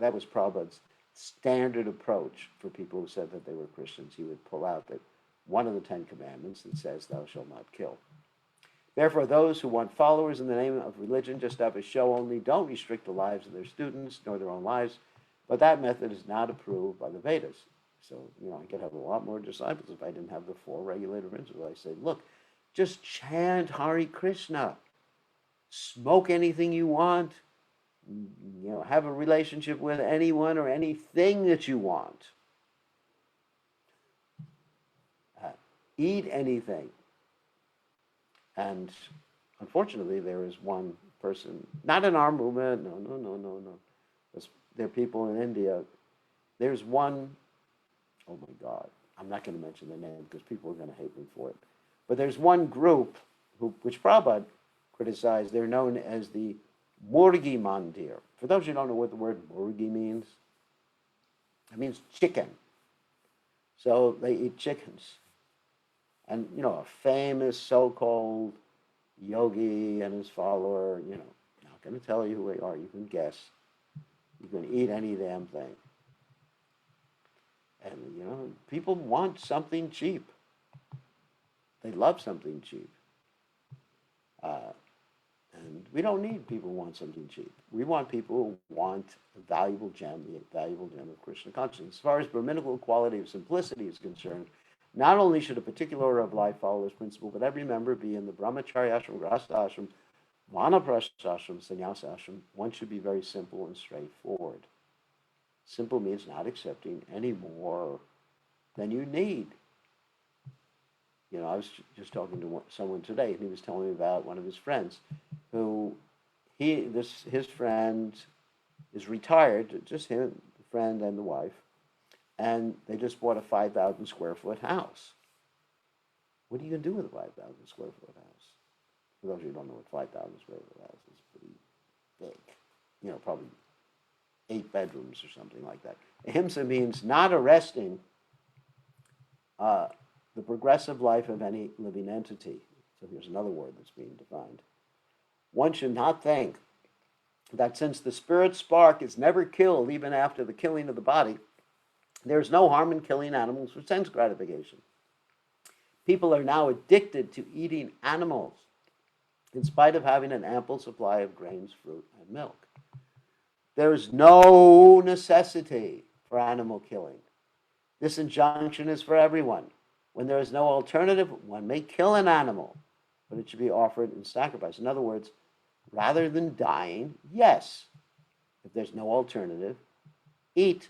That was Prabhupada's standard approach for people who said that they were Christians. He would pull out that one of the 10 Commandments that says, thou shalt not kill. Therefore, those who want followers in the name of religion just have a show only don't restrict the lives of their students nor their own lives, but that method is not approved by the Vedas. So, I could have a lot more disciples if I didn't have the four regulated principles. I say, look, just chant Hare Krishna, smoke anything you want, have a relationship with anyone or anything that you want, eat anything. And unfortunately, there is one person, not in our movement, no. There are people in India. There's one, oh my God, I'm not going to mention their name because people are going to hate me for it. But there's one group which Prabhupada criticized. They're known as the Murgi Mandir. For those who don't know what the word Murgi means, it means chicken. So they eat chickens. And, a famous so-called yogi and his follower, not going to tell you who they are. You can guess. You can eat any damn thing. And, people want something cheap. They love something cheap. And we don't need people who want something cheap. We want people who want a valuable gem, the valuable gem of Krishna consciousness. As far as Brahminical quality of simplicity is concerned, not only should a particular order of life follow this principle, but every member be in the brahmacharya ashram, grahastha ashram, vanaprastha ashram, sannyasa ashram. One should be very simple and straightforward. Simple means not accepting any more than you need. I was just talking to someone today, and he was telling me about one of his friends, who his friend is retired, just him, the friend and the wife, and they just bought a 5,000 square foot house. What are you going to do with a 5,000 square foot house? For those of you who don't know what 5,000 square foot house is, pretty big. Probably 8 bedrooms or something like that. Ahimsa means not arresting the progressive life of any living entity. So here's another word that's being defined. One should not think that since the spirit spark is never killed, even after the killing of the body, there's no harm in killing animals for sense gratification. People are now addicted to eating animals, in spite of having an ample supply of grains, fruit, and milk. There is no necessity for animal killing. This injunction is for everyone. When there is no alternative, one may kill an animal, but it should be offered in sacrifice. In other words, rather than dying, yes, if there's no alternative, eat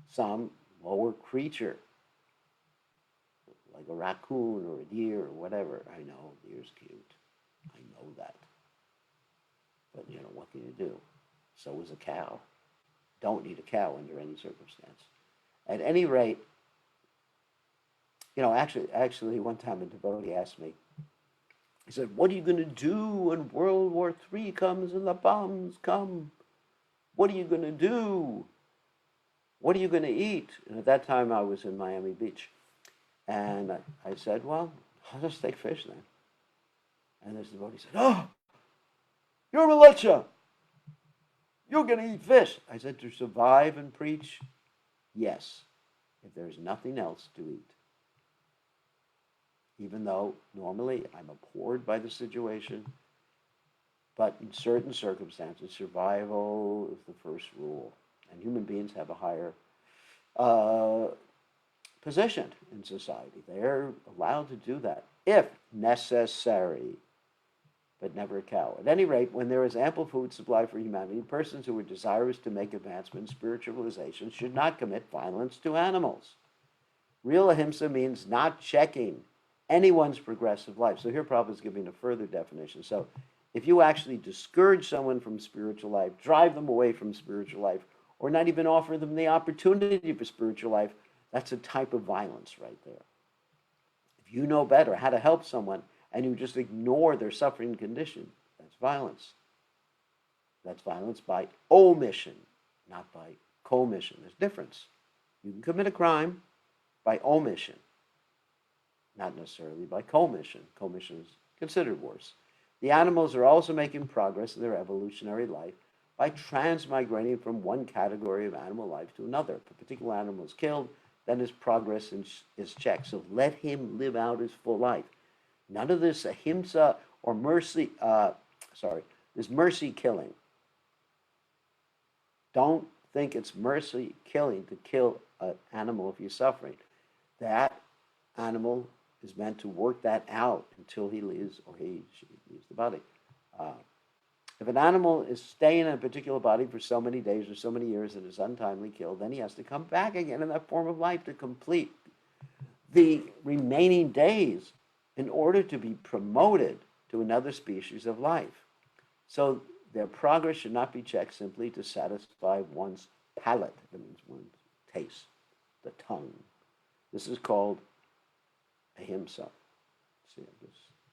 some lower creature, like a raccoon or a deer or whatever. I know, deer's cute. I know that. But, what can you do? So is a cow. Don't eat a cow under any circumstance. At any rate, actually, one time a devotee asked me, he said, what are you going to do when World War III comes and the bombs come? What are you going to do? What are you going to eat? And at that time, I was in Miami Beach. And I said, well, I'll just take fish then. And this devotee said, oh, you're a militia. You're going to eat fish. I said, to survive and preach, yes, if there's nothing else to eat. Even though normally I'm abhorred by the situation, but in certain circumstances, survival is the first rule. And human beings have a higher position in society. They're allowed to do that if necessary, but never a cow. At any rate, when there is ample food supply for humanity, persons who are desirous to make advancement in spiritualization should not commit violence to animals. Real ahimsa means not checking anyone's progressive life. So here Prabhupada is giving a further definition. So if you actually discourage someone from spiritual life, drive them away from spiritual life, or not even offer them the opportunity for spiritual life, that's a type of violence right there. If you know better how to help someone and you just ignore their suffering condition, that's violence. That's violence by omission, not by commission. There's a difference. You can commit a crime by omission, not necessarily by commission. Commission is considered worse. The animals are also making progress in their evolutionary life by transmigrating from one category of animal life to another. If a particular animal is killed, then his progress is checked. So let him live out his full life. None of this ahimsa or mercy, this mercy killing. Don't think it's mercy killing to kill an animal if he's suffering. That animal is meant to work that out until he leaves or she leaves the body. If an animal is staying in a particular body for so many days or so many years and is untimely killed, then he has to come back again in that form of life to complete the remaining days in order to be promoted to another species of life. So their progress should not be checked simply to satisfy one's palate, that means one's taste, the tongue. This is called ahimsa. Let's see,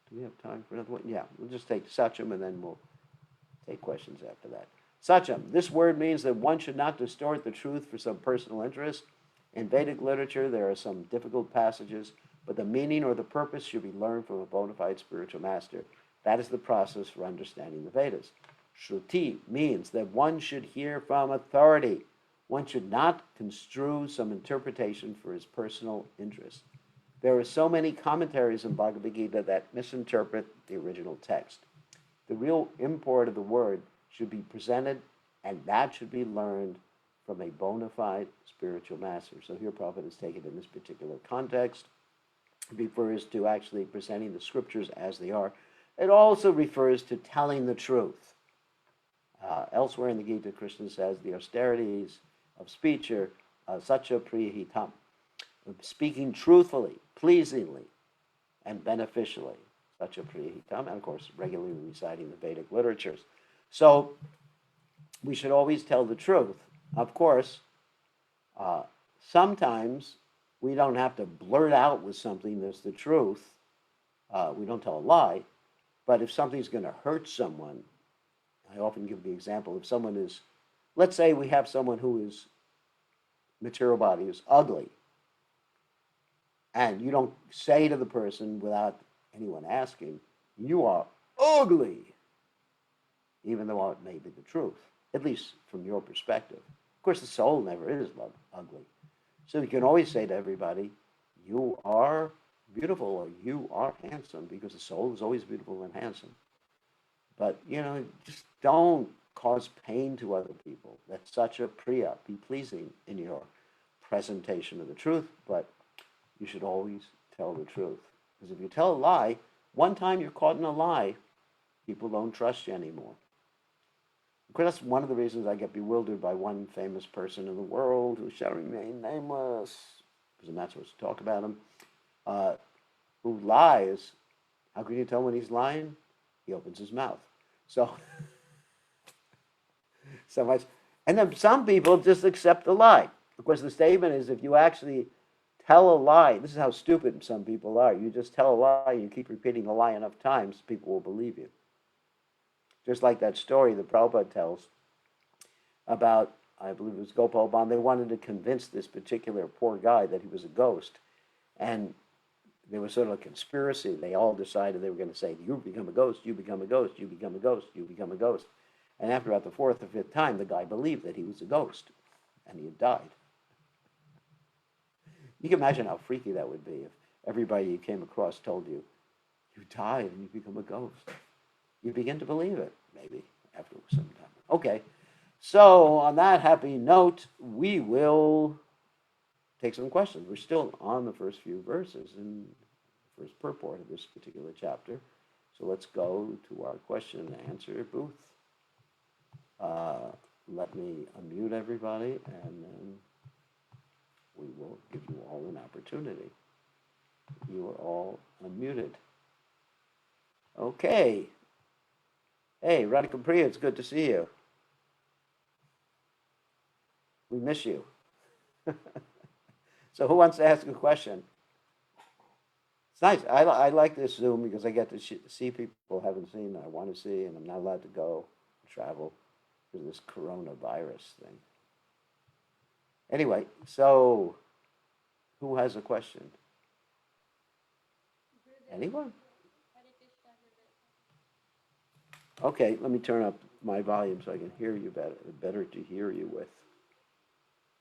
do we have time for another one? Yeah, we'll just take Satyam and then we'll take questions after that. Satyam, this word means that one should not distort the truth for some personal interest. In Vedic literature, there are some difficult passages, but the meaning or the purpose should be learned from a bona fide spiritual master. That is the process for understanding the Vedas. Shruti means that one should hear from authority. One should not construe some interpretation for his personal interest. There are so many commentaries in Bhagavad Gita that misinterpret the original text. The real import of the word should be presented, and that should be learned from a bona fide spiritual master. So here Prabhupada is taken in this particular context. It refers to actually presenting the scriptures as they are. It also refers to telling the truth. Elsewhere in the Gita, Krishna says the austerities of speech are satya priyahitam, speaking truthfully, pleasingly, and beneficially. Satya priyahitam, and of course, regularly reciting the Vedic literatures. So we should always tell the truth. Of course, sometimes we don't have to blurt out with something that's the truth. We don't tell a lie. But if something's going to hurt someone, I often give the example, if someone is, let's say we have someone who is, material body is ugly, and you don't say to the person without anyone asking, you are ugly, even though it may be the truth, at least from your perspective. Of course, the soul never is ugly. So you can always say to everybody, you are beautiful or you are handsome, because the soul is always beautiful and handsome. But, just don't cause pain to other people. That's such a priya. Be pleasing in your presentation of the truth, but you should always tell the truth. Because if you tell a lie, one time you're caught in a lie, people don't trust you anymore. Of course, that's one of the reasons I get bewildered by one famous person in the world who shall remain nameless, because I'm not supposed to talk about him, who lies. How can you tell when he's lying? He opens his mouth. So much. And then some people just accept the lie. Of course, the statement is if you actually tell a lie, this is how stupid some people are. You just tell a lie, you keep repeating the lie enough times, people will believe you. Just like that story that Prabhupada tells about, I believe it was Gopal Bhatt, they wanted to convince this particular poor guy that he was a ghost. And there was sort of a conspiracy. They all decided they were going to say, you become a ghost, you become a ghost, you become a ghost, you become a ghost. And after about the fourth or fifth time, the guy believed that he was a ghost and he had died. You can imagine how freaky that would be if everybody you came across told you, you died and you become a ghost. You begin to believe it, maybe, after some time. Okay, so on that happy note, we will take some questions. We're still on the first few verses in the first purport of this particular chapter. So let's go to our question and answer booth. Let me unmute everybody, and then we will give you all an opportunity. You are all unmuted. Okay. Hey, Radhika Priya, it's good to see you. We miss you. So who wants to ask a question? It's nice. I like this Zoom because I get to see people I haven't seen, I want to see, and I'm not allowed to go travel because of this coronavirus thing. Anyway, so who has a question? Anyone? Okay, let me turn up my volume so I can hear you better. Better to hear you with.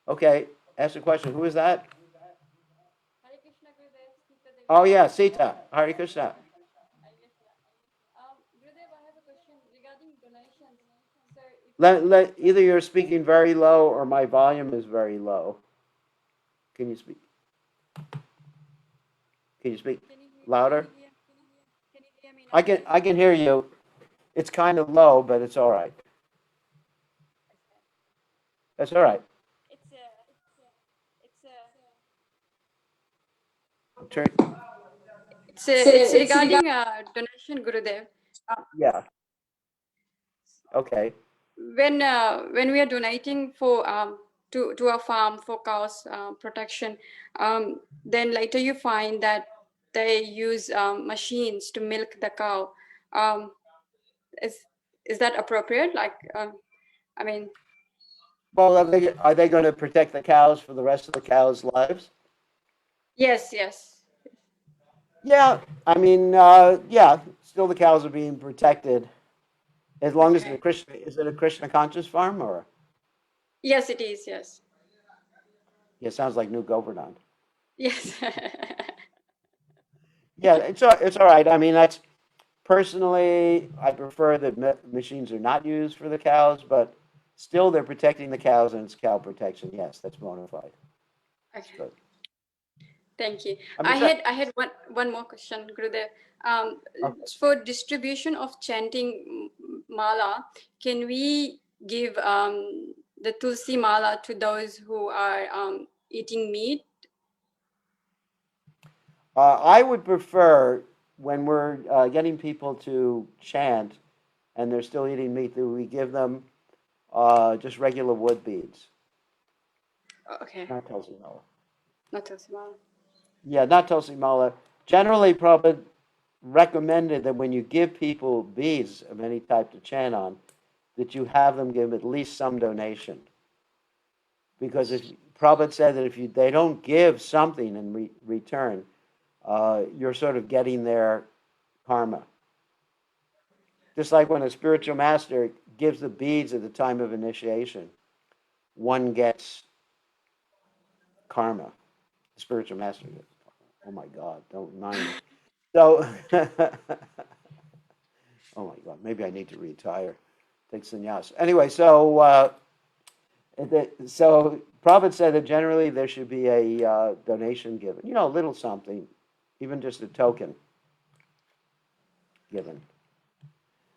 Okay, ask a question. Who is that? Oh yeah, Sita. Hare Krishna. Either you're speaking very low or my volume is very low. Can you speak? Can you speak louder? I can hear you. It's kind of low, but it's all right. That's all right. Turn. It's regarding donation, Gurudev. Yeah. Okay. When we are donating for to a farm for cows protection, then later you find that they use machines to milk the cow. Um, is that appropriate? Like, I mean, Well, are they going to protect the cows for the rest of the cows' lives? yes, yes. Yeah. I mean, yeah. Still, the cows are being protected as long as Okay. is it a Krishna conscious farm or? Yes, it is. Yes. Yeah, sounds like New Govardhan. Yes. Yeah, it's all right. I mean, that's personally, I prefer that machines are not used for the cows, but still they're protecting the cows and it's cow protection. Yes, that's bona fide. That's Okay. good. Thank you. I mean, I had one more question, Gurudev. okay. For distribution of chanting mala, can we give the tulsi mala to those who are eating meat? I would prefer when we're getting people to chant and they're still eating meat, that we give them just regular wood beads, Okay, not tulsi mala. not tulsi mala. Yeah, not tulsi mala. Generally, Prabhupada recommended that when you give people beads of any type to chant on, that you have them give at least some donation. Because if Prabhupada said that if they don't give something in return, you're sort of getting their karma. Just like when a spiritual master gives the beads at the time of initiation, one gets karma. The spiritual master gets karma. Oh my God, don't mind me. So, oh my God, maybe I need to retire, take sannyas. Anyway, so Prabhupada said that generally there should be a donation given, a little something, even just a token given.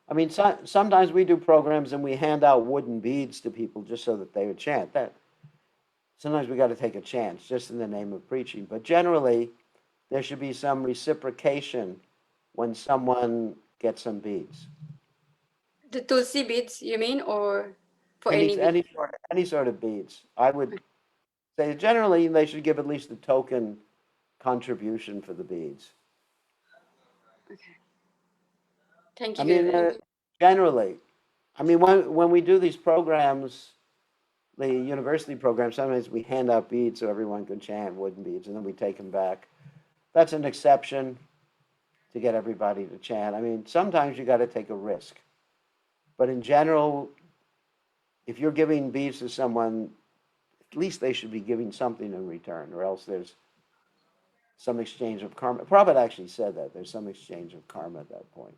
I mean, sometimes we do programs and we hand out wooden beads to people just so that they would chant. That sometimes we got to take a chance just in the name of preaching. But generally, there should be some reciprocation when someone gets some beads. The tulsi beads, you mean, or for Any any bead? any sort of beads. I would say generally they should give at least a token contribution for the beads. Okay. Thank I you, mean, Gurudev. generally, I mean when we do these programs, the university program, sometimes we hand out beads so everyone can chant wooden beads, and then we take them back. That's an exception to get everybody to chant. I mean, sometimes you got to take a risk. But in general, if you're giving beads to someone, at least they should be giving something in return, or else there's some exchange of karma. Prabhupada actually said that there's some exchange of karma at that point.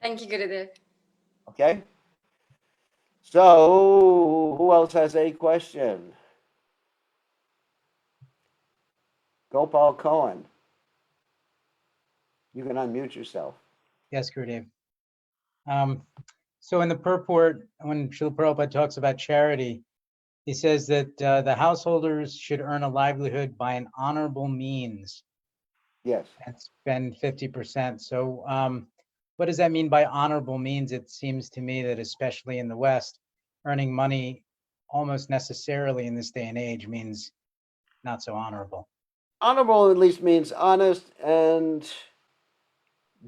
Thank you, Gurudev. Okay? So, who else has a question? Gopal Cohen. You can unmute yourself. Yes, Gurudev. So in the purport, when Srila Prabhupada talks about charity, he says that the householders should earn a livelihood by an honorable means Yes. and spend 50%. So what does that mean by honorable means? It seems to me that especially in the West, earning money almost necessarily in this day and age means not so honorable. Honorable at least means honest and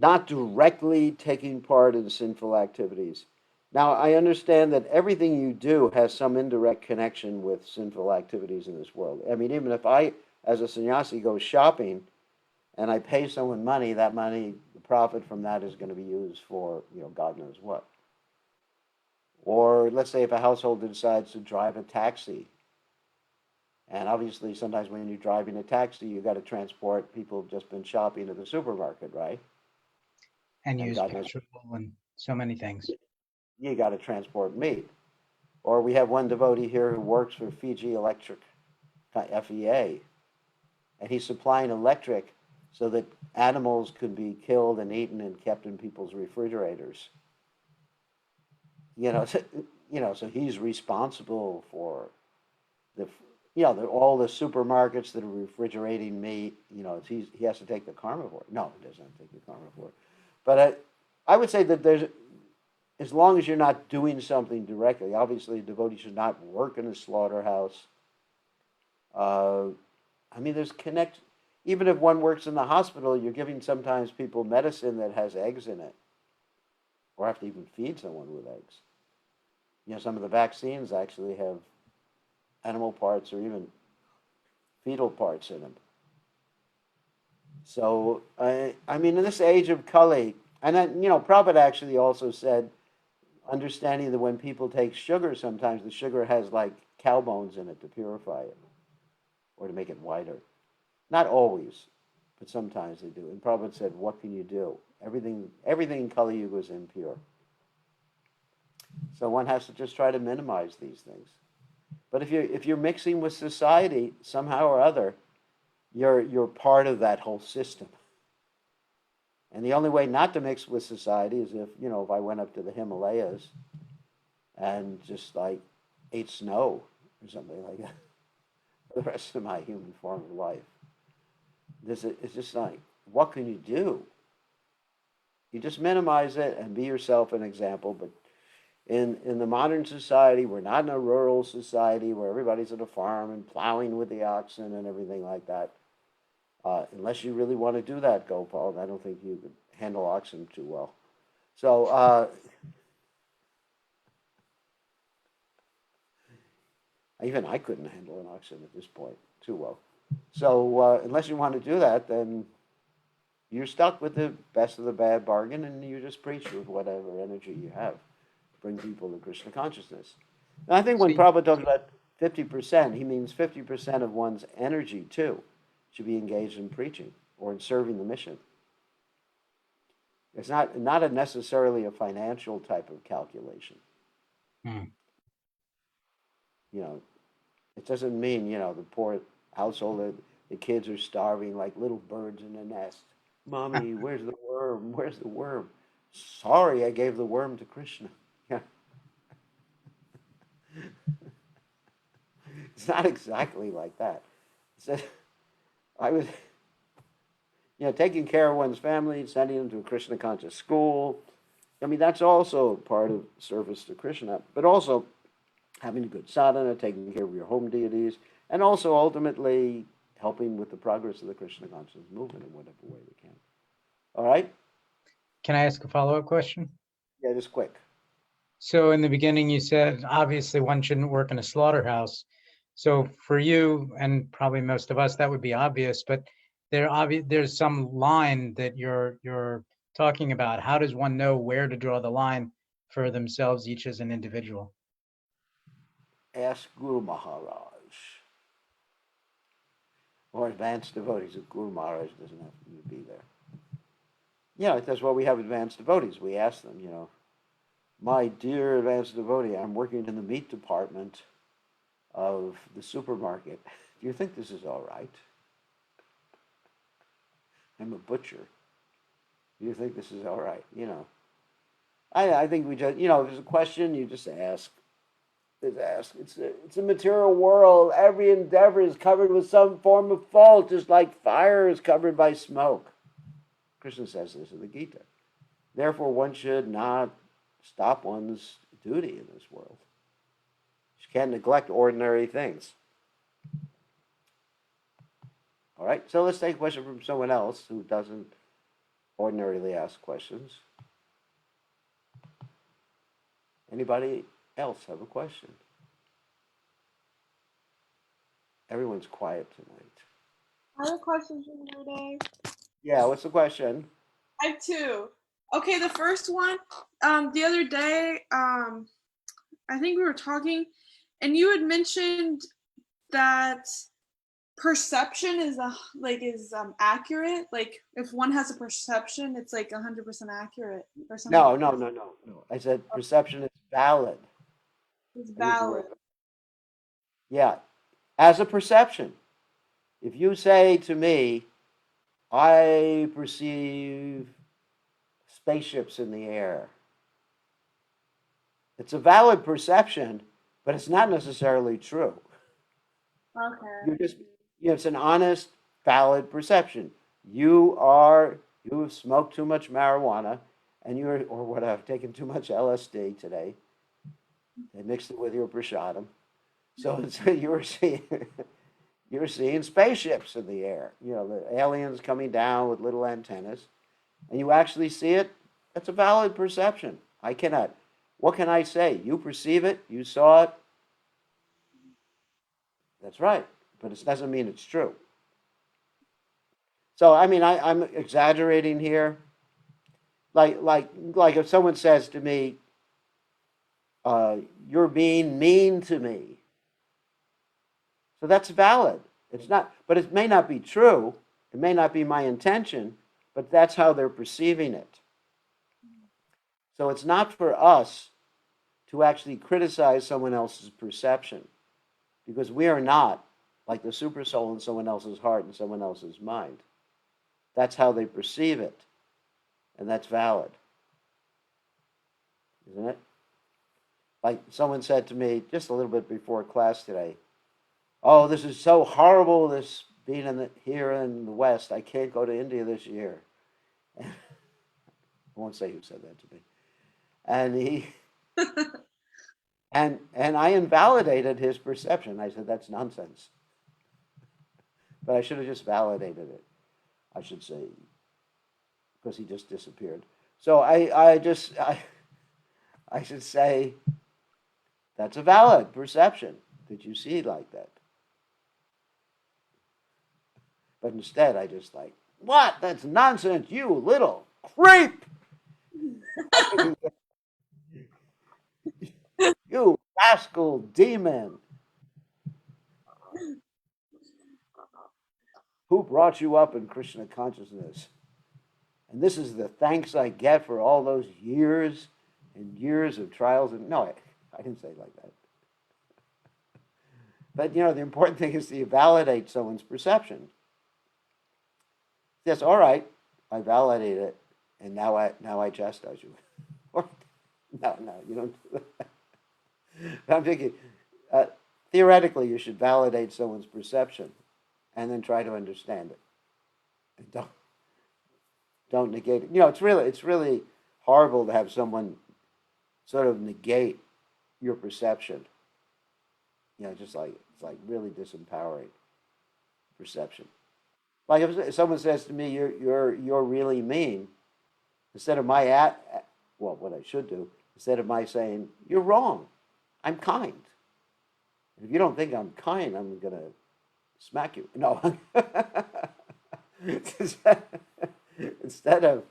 not directly taking part in sinful activities. Now, I understand that everything you do has some indirect connection with sinful activities in this world. I mean, even if I, as a sannyasi, go shopping and I pay someone money, that money, the profit from that is going to be used for, God knows what. Or let's say if a householder decides to drive a taxi, and obviously sometimes when you're driving a taxi, you got to transport people who've just been shopping at the supermarket, right? And use God knows, petrol and so many things. you got to transport meat. Or we have one devotee here who works for Fiji Electric, FEA, and he's supplying electric so that animals could be killed and eaten and kept in people's refrigerators. So he's responsible for all the supermarkets that are refrigerating meat. He has to take the karma for it. No, he doesn't take the karma for it. But I would say that as long as you're not doing something directly, obviously a devotee should not work in a slaughterhouse. There's even if one works in the hospital, you're giving sometimes people medicine that has eggs in it, or have to even feed someone with eggs. Some of the vaccines actually have animal parts or even fetal parts in them. So, in this age of Kali, and Prabhupada actually also said, understanding that when people take sugar, sometimes the sugar has like cow bones in it to purify it or to make it whiter. Not always, but sometimes they do. And Prabhupada said, what can you do? Everything in Kali Yuga is impure. So one has to just try to minimize these things. But if you're mixing with society somehow or other, you're part of that whole system. And the only way not to mix with society is if I went up to the Himalayas and just like ate snow or something like that for the rest of my human form of life. It's just like, what can you do? You just minimize it and be yourself an example. But in the modern society, we're not in a rural society where everybody's at a farm and plowing with the oxen and everything like that. Unless you really want to do that, Gopal, I don't think you could handle oxen too well. So even I couldn't handle an oxen at this point too well. So unless you want to do that, then you're stuck with the best of the bad bargain, and you just preach with whatever energy you have to bring people to Krishna consciousness. And I think when Prabhupada talks about 50%, he means 50% of one's energy too should be engaged in preaching or in serving the mission. It's not necessarily a financial type of calculation. It doesn't mean, the poor household, the kids are starving like little birds in a nest. Mommy, where's the worm? Where's the worm? Sorry, I gave the worm to Krishna. Yeah. It's not exactly like that. I was, taking care of one's family, sending them to a Krishna conscious school. That's also part of service to Krishna, but also having a good sadhana, taking care of your home deities, and also ultimately helping with the progress of the Krishna consciousness movement in whatever way we can. All right? Can I ask a follow-up question? Yeah, just quick. So in the beginning, you said, obviously one shouldn't work in a slaughterhouse. So for you, and probably most of us, that would be obvious, but there's some line that you're talking about? How does one know where to draw the line for themselves, each as an individual? Ask Guru Maharaj or advanced devotees. If Guru Maharaj doesn't have to be there. Yeah, that's why we have advanced devotees. We ask them, my dear advanced devotee, I'm working in the meat department of the supermarket. Do you think this is all right? I'm a butcher. Do you think this is all right? I think we just, if there's a question, you just ask. Just ask. It's a material world. Every endeavor is covered with some form of fault, just like fire is covered by smoke. Krishna says this in the Gita. Therefore, one should not stop one's duty in this world. You can't neglect ordinary things. All right, so let's take a question from someone else who doesn't ordinarily ask questions. Anybody else have a question? Everyone's quiet tonight. I have a question for you today. Yeah, what's the question? I have two. Okay, the first one, the other day, I think we were talking, and you had mentioned that perception is accurate. Like if one has a perception, it's like 100% accurate or something. No. I said perception is valid. It's valid. Yeah, as a perception. If you say to me, I perceive spaceships in the air, it's a valid perception, but it's not necessarily true. Okay. It's an honest, valid perception. You have smoked too much marijuana, and I've taken too much LSD today. They mixed it with your prasadam. So you're seeing spaceships in the air. The aliens coming down with little antennas, and you actually see it. That's a valid perception. What can I say? You perceive it, you saw it. That's right, but it doesn't mean it's true. So I'm exaggerating here. Like if someone says to me, "You're being mean to me," so that's valid. It's not, but it may not be true. It may not be my intention, but that's how they're perceiving it. So it's not for us to actually criticize someone else's perception, because we are not like the super soul in someone else's heart and someone else's mind. That's how they perceive it, and that's valid, isn't it? Like someone said to me just a little bit before class today, "Oh, this is so horrible, this being here in the West. I can't go to India this year." I won't say who said that to me. And he and I invalidated his perception. I said, "That's nonsense." But I should have just validated it, I should say, because he just disappeared. So I should say, that's a valid perception that you see like that. But instead, I just what? That's nonsense, you little creep! You rascal demon! Who brought you up in Krishna consciousness? And this is the thanks I get for all those years and years of trials. And no, I didn't say it like that. But the important thing is to validate someone's perception. Yes, all right, I validate it, and now I chastise you. No, you don't do that. But I'm thinking, theoretically, you should validate someone's perception, and then try to understand it. And don't negate it. It's really horrible to have someone sort of negate your perception. It's like really disempowering perception. Like if someone says to me, "You're really mean," instead of what I should do, instead of my saying, "You're wrong, I'm kind." And if you don't think I'm kind, I'm gonna smack you. No. instead of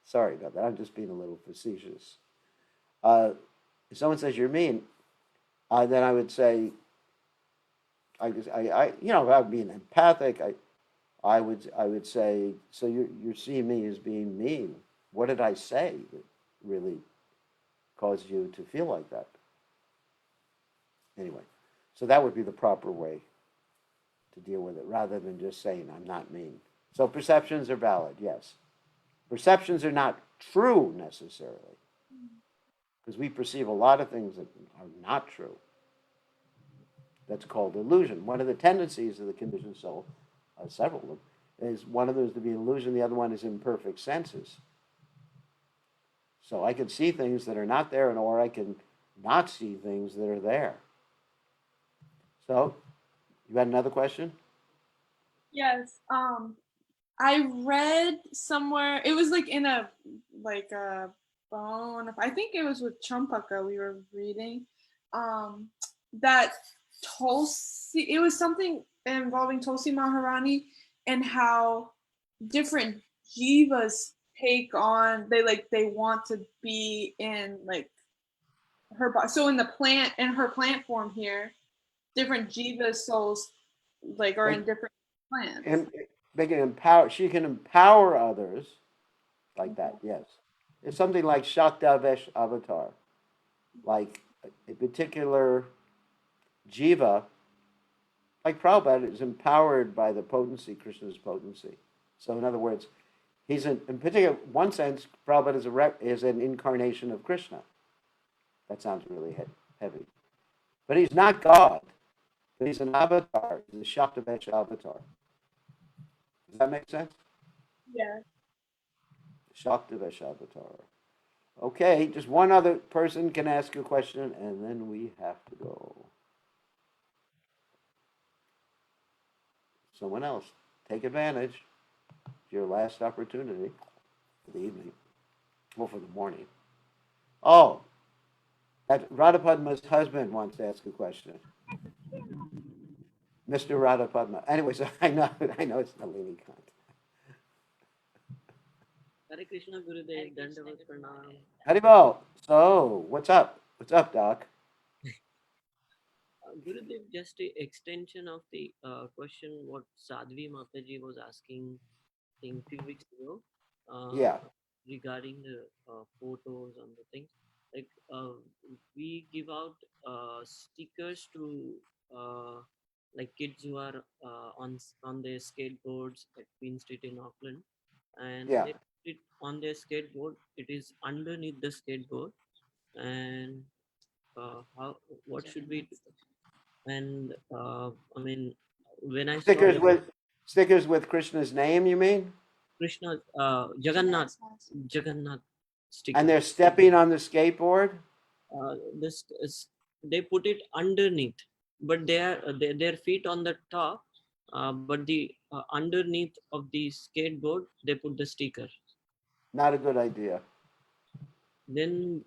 Sorry about that. I'm just being a little facetious. If someone says you're mean, then I would say, you know, if I would be empathic, I would say, so you're seeing me as being mean. What did I say that really caused you to feel like that? Anyway, so that would be the proper way to deal with it, rather than just saying I'm not mean. So perceptions are valid, yes. Perceptions are not true necessarily, because we perceive a lot of things that are not true. That's called illusion. One of the tendencies of the conditioned soul, several of them, is one of those to be illusion, the other one is imperfect senses. So I can see things that are not there, and or I can not see things that are there. So, you had another question? Yes. I read somewhere, it was like in a bone. I think it was with Champaka we were reading. That Tulsi, it was something involving Tulsi Maharani and how different jivas take on, they want to be in like her body. So in her plant form here, different jiva souls like are in different plants. And they can empower, she can empower others like that, yes. It's something like Shaktavesh avatar, like a particular jiva, like Prabhupada is empowered by the potency, Krishna's potency. So in other words, he's in particular, one sense, Prabhupada is an incarnation of Krishna. That sounds really heavy. But he's not God, but he's an avatar, he's a Shaktavesh avatar. Does that make sense? Yeah. Shaktavesh avatar. Okay, just one other person can ask a question, and then we have to go. Someone else, take advantage. It's your last opportunity for the evening, or for the morning. Oh, that Radhapadma's husband wants to ask a question. Mr. Radhapadma. Anyways, I know it's Nalini Kant. Hare Krishna Gurudev, Dandavat Pranam. Haribol. So, what's up? What's up, Doc? Gurudev, just a extension of the question what Sadhvi Mataji was asking, I think, few weeks ago. Yeah. Regarding the photos and the things. Like we give out stickers to like kids who are on their skateboards at Queen Street in Auckland, and Yeah. they put it on their skateboard. It is underneath the skateboard, and what should we do? And I mean, when I saw Stickers with Krishna's name, you mean? Krishna Jagannath sticker, And they're stepping on the skateboard? this is, they put it underneath, but their feet on the top, but the underneath of the skateboard they put the sticker. Not a good idea. Then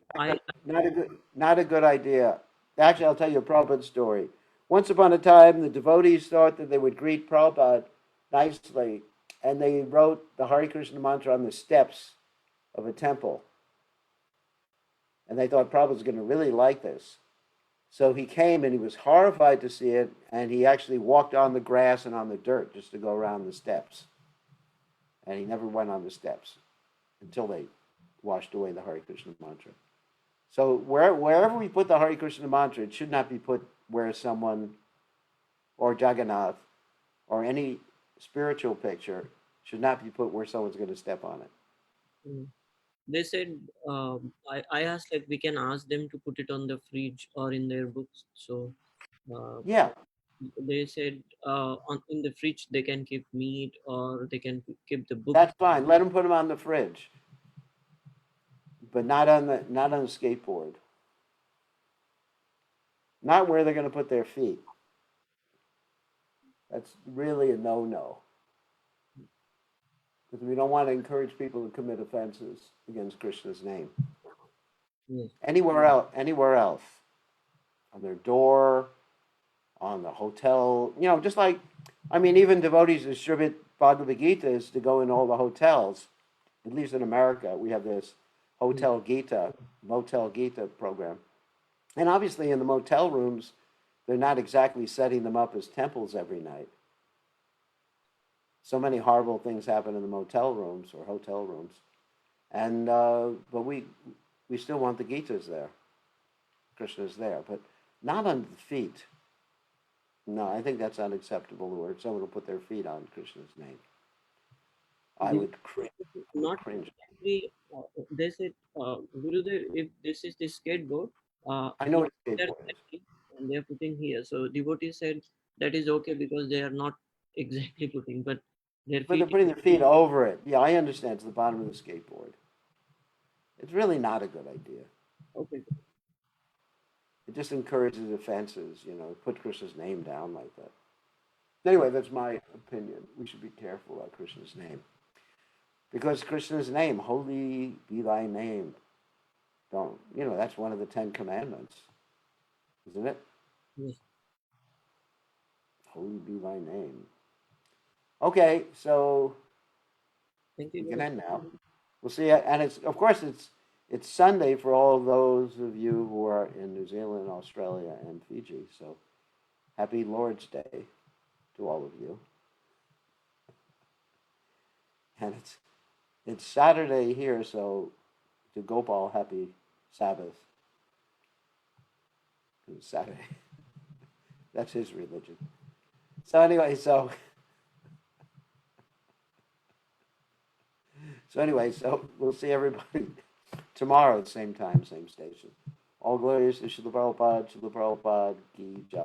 Not a good idea. Actually, I'll tell you a Prabhupada story. Once upon a time, the devotees thought that they would greet Prabhupada nicely, and they wrote the Hare Krishna mantra on the steps of a temple. And they thought Prabhupada was going to really like this. So he came and he was horrified to see it, and he actually walked on the grass and on the dirt just to go around the steps. And he never went on the steps until they washed away the Hare Krishna mantra. So wherever we put the Hare Krishna mantra, it should not be put where someone, or Jagannath, or any spiritual picture, should not be put where someone's going to step on it. They said, I asked like we can ask them to put it on the fridge or in their books. So Yeah. they said in the fridge they can keep meat or they can keep the book. That's fine. Let them put them on the fridge, but not on the skateboard. Not where they're going to put their feet. That's really a no-no. Because we don't want to encourage people to commit offenses against Krishna's name. Yes. Anywhere else. On their door, on the hotel, just like, even devotees distribute Bhagavad Gita is to go in all the hotels at least in America, we have this Motel Gita program. And obviously in the motel rooms, they're not exactly setting them up as temples every night. So many horrible things happen in the motel rooms or hotel rooms. And, but we still want the Gitas there. Krishna's there, but not under the feet. No, I think that's unacceptable where someone will put their feet on Krishna's name. I would cringe. Not exactly. They said, Gurudev, if this is the scapegoat, I know what they're skateboard is. setting and they're putting here. So devotees said that is okay because they are not exactly putting, but their But they're feet. putting their feet over it. Yeah, I understand. It's the bottom of the skateboard. It's really not a good idea. Okay. It just encourages offenses, put Krishna's name down like that. Anyway, that's my opinion. We should be careful about Krishna's name. Because Krishna's name, holy be thy name. Don't, that's one of the 10 Commandments, isn't it? Yes. Holy be thy name. Okay, so Thank we you. can end now. We'll see. And it's Sunday for all those of you who are in New Zealand, Australia, and Fiji. So happy Lord's Day to all of you. And it's Saturday here, so to Gopal, happy Sabbath. It's Saturday. That's his religion. So anyway, so we'll see everybody tomorrow at the same time, same station. All glories to Srila Prabhupada, Ki Jai.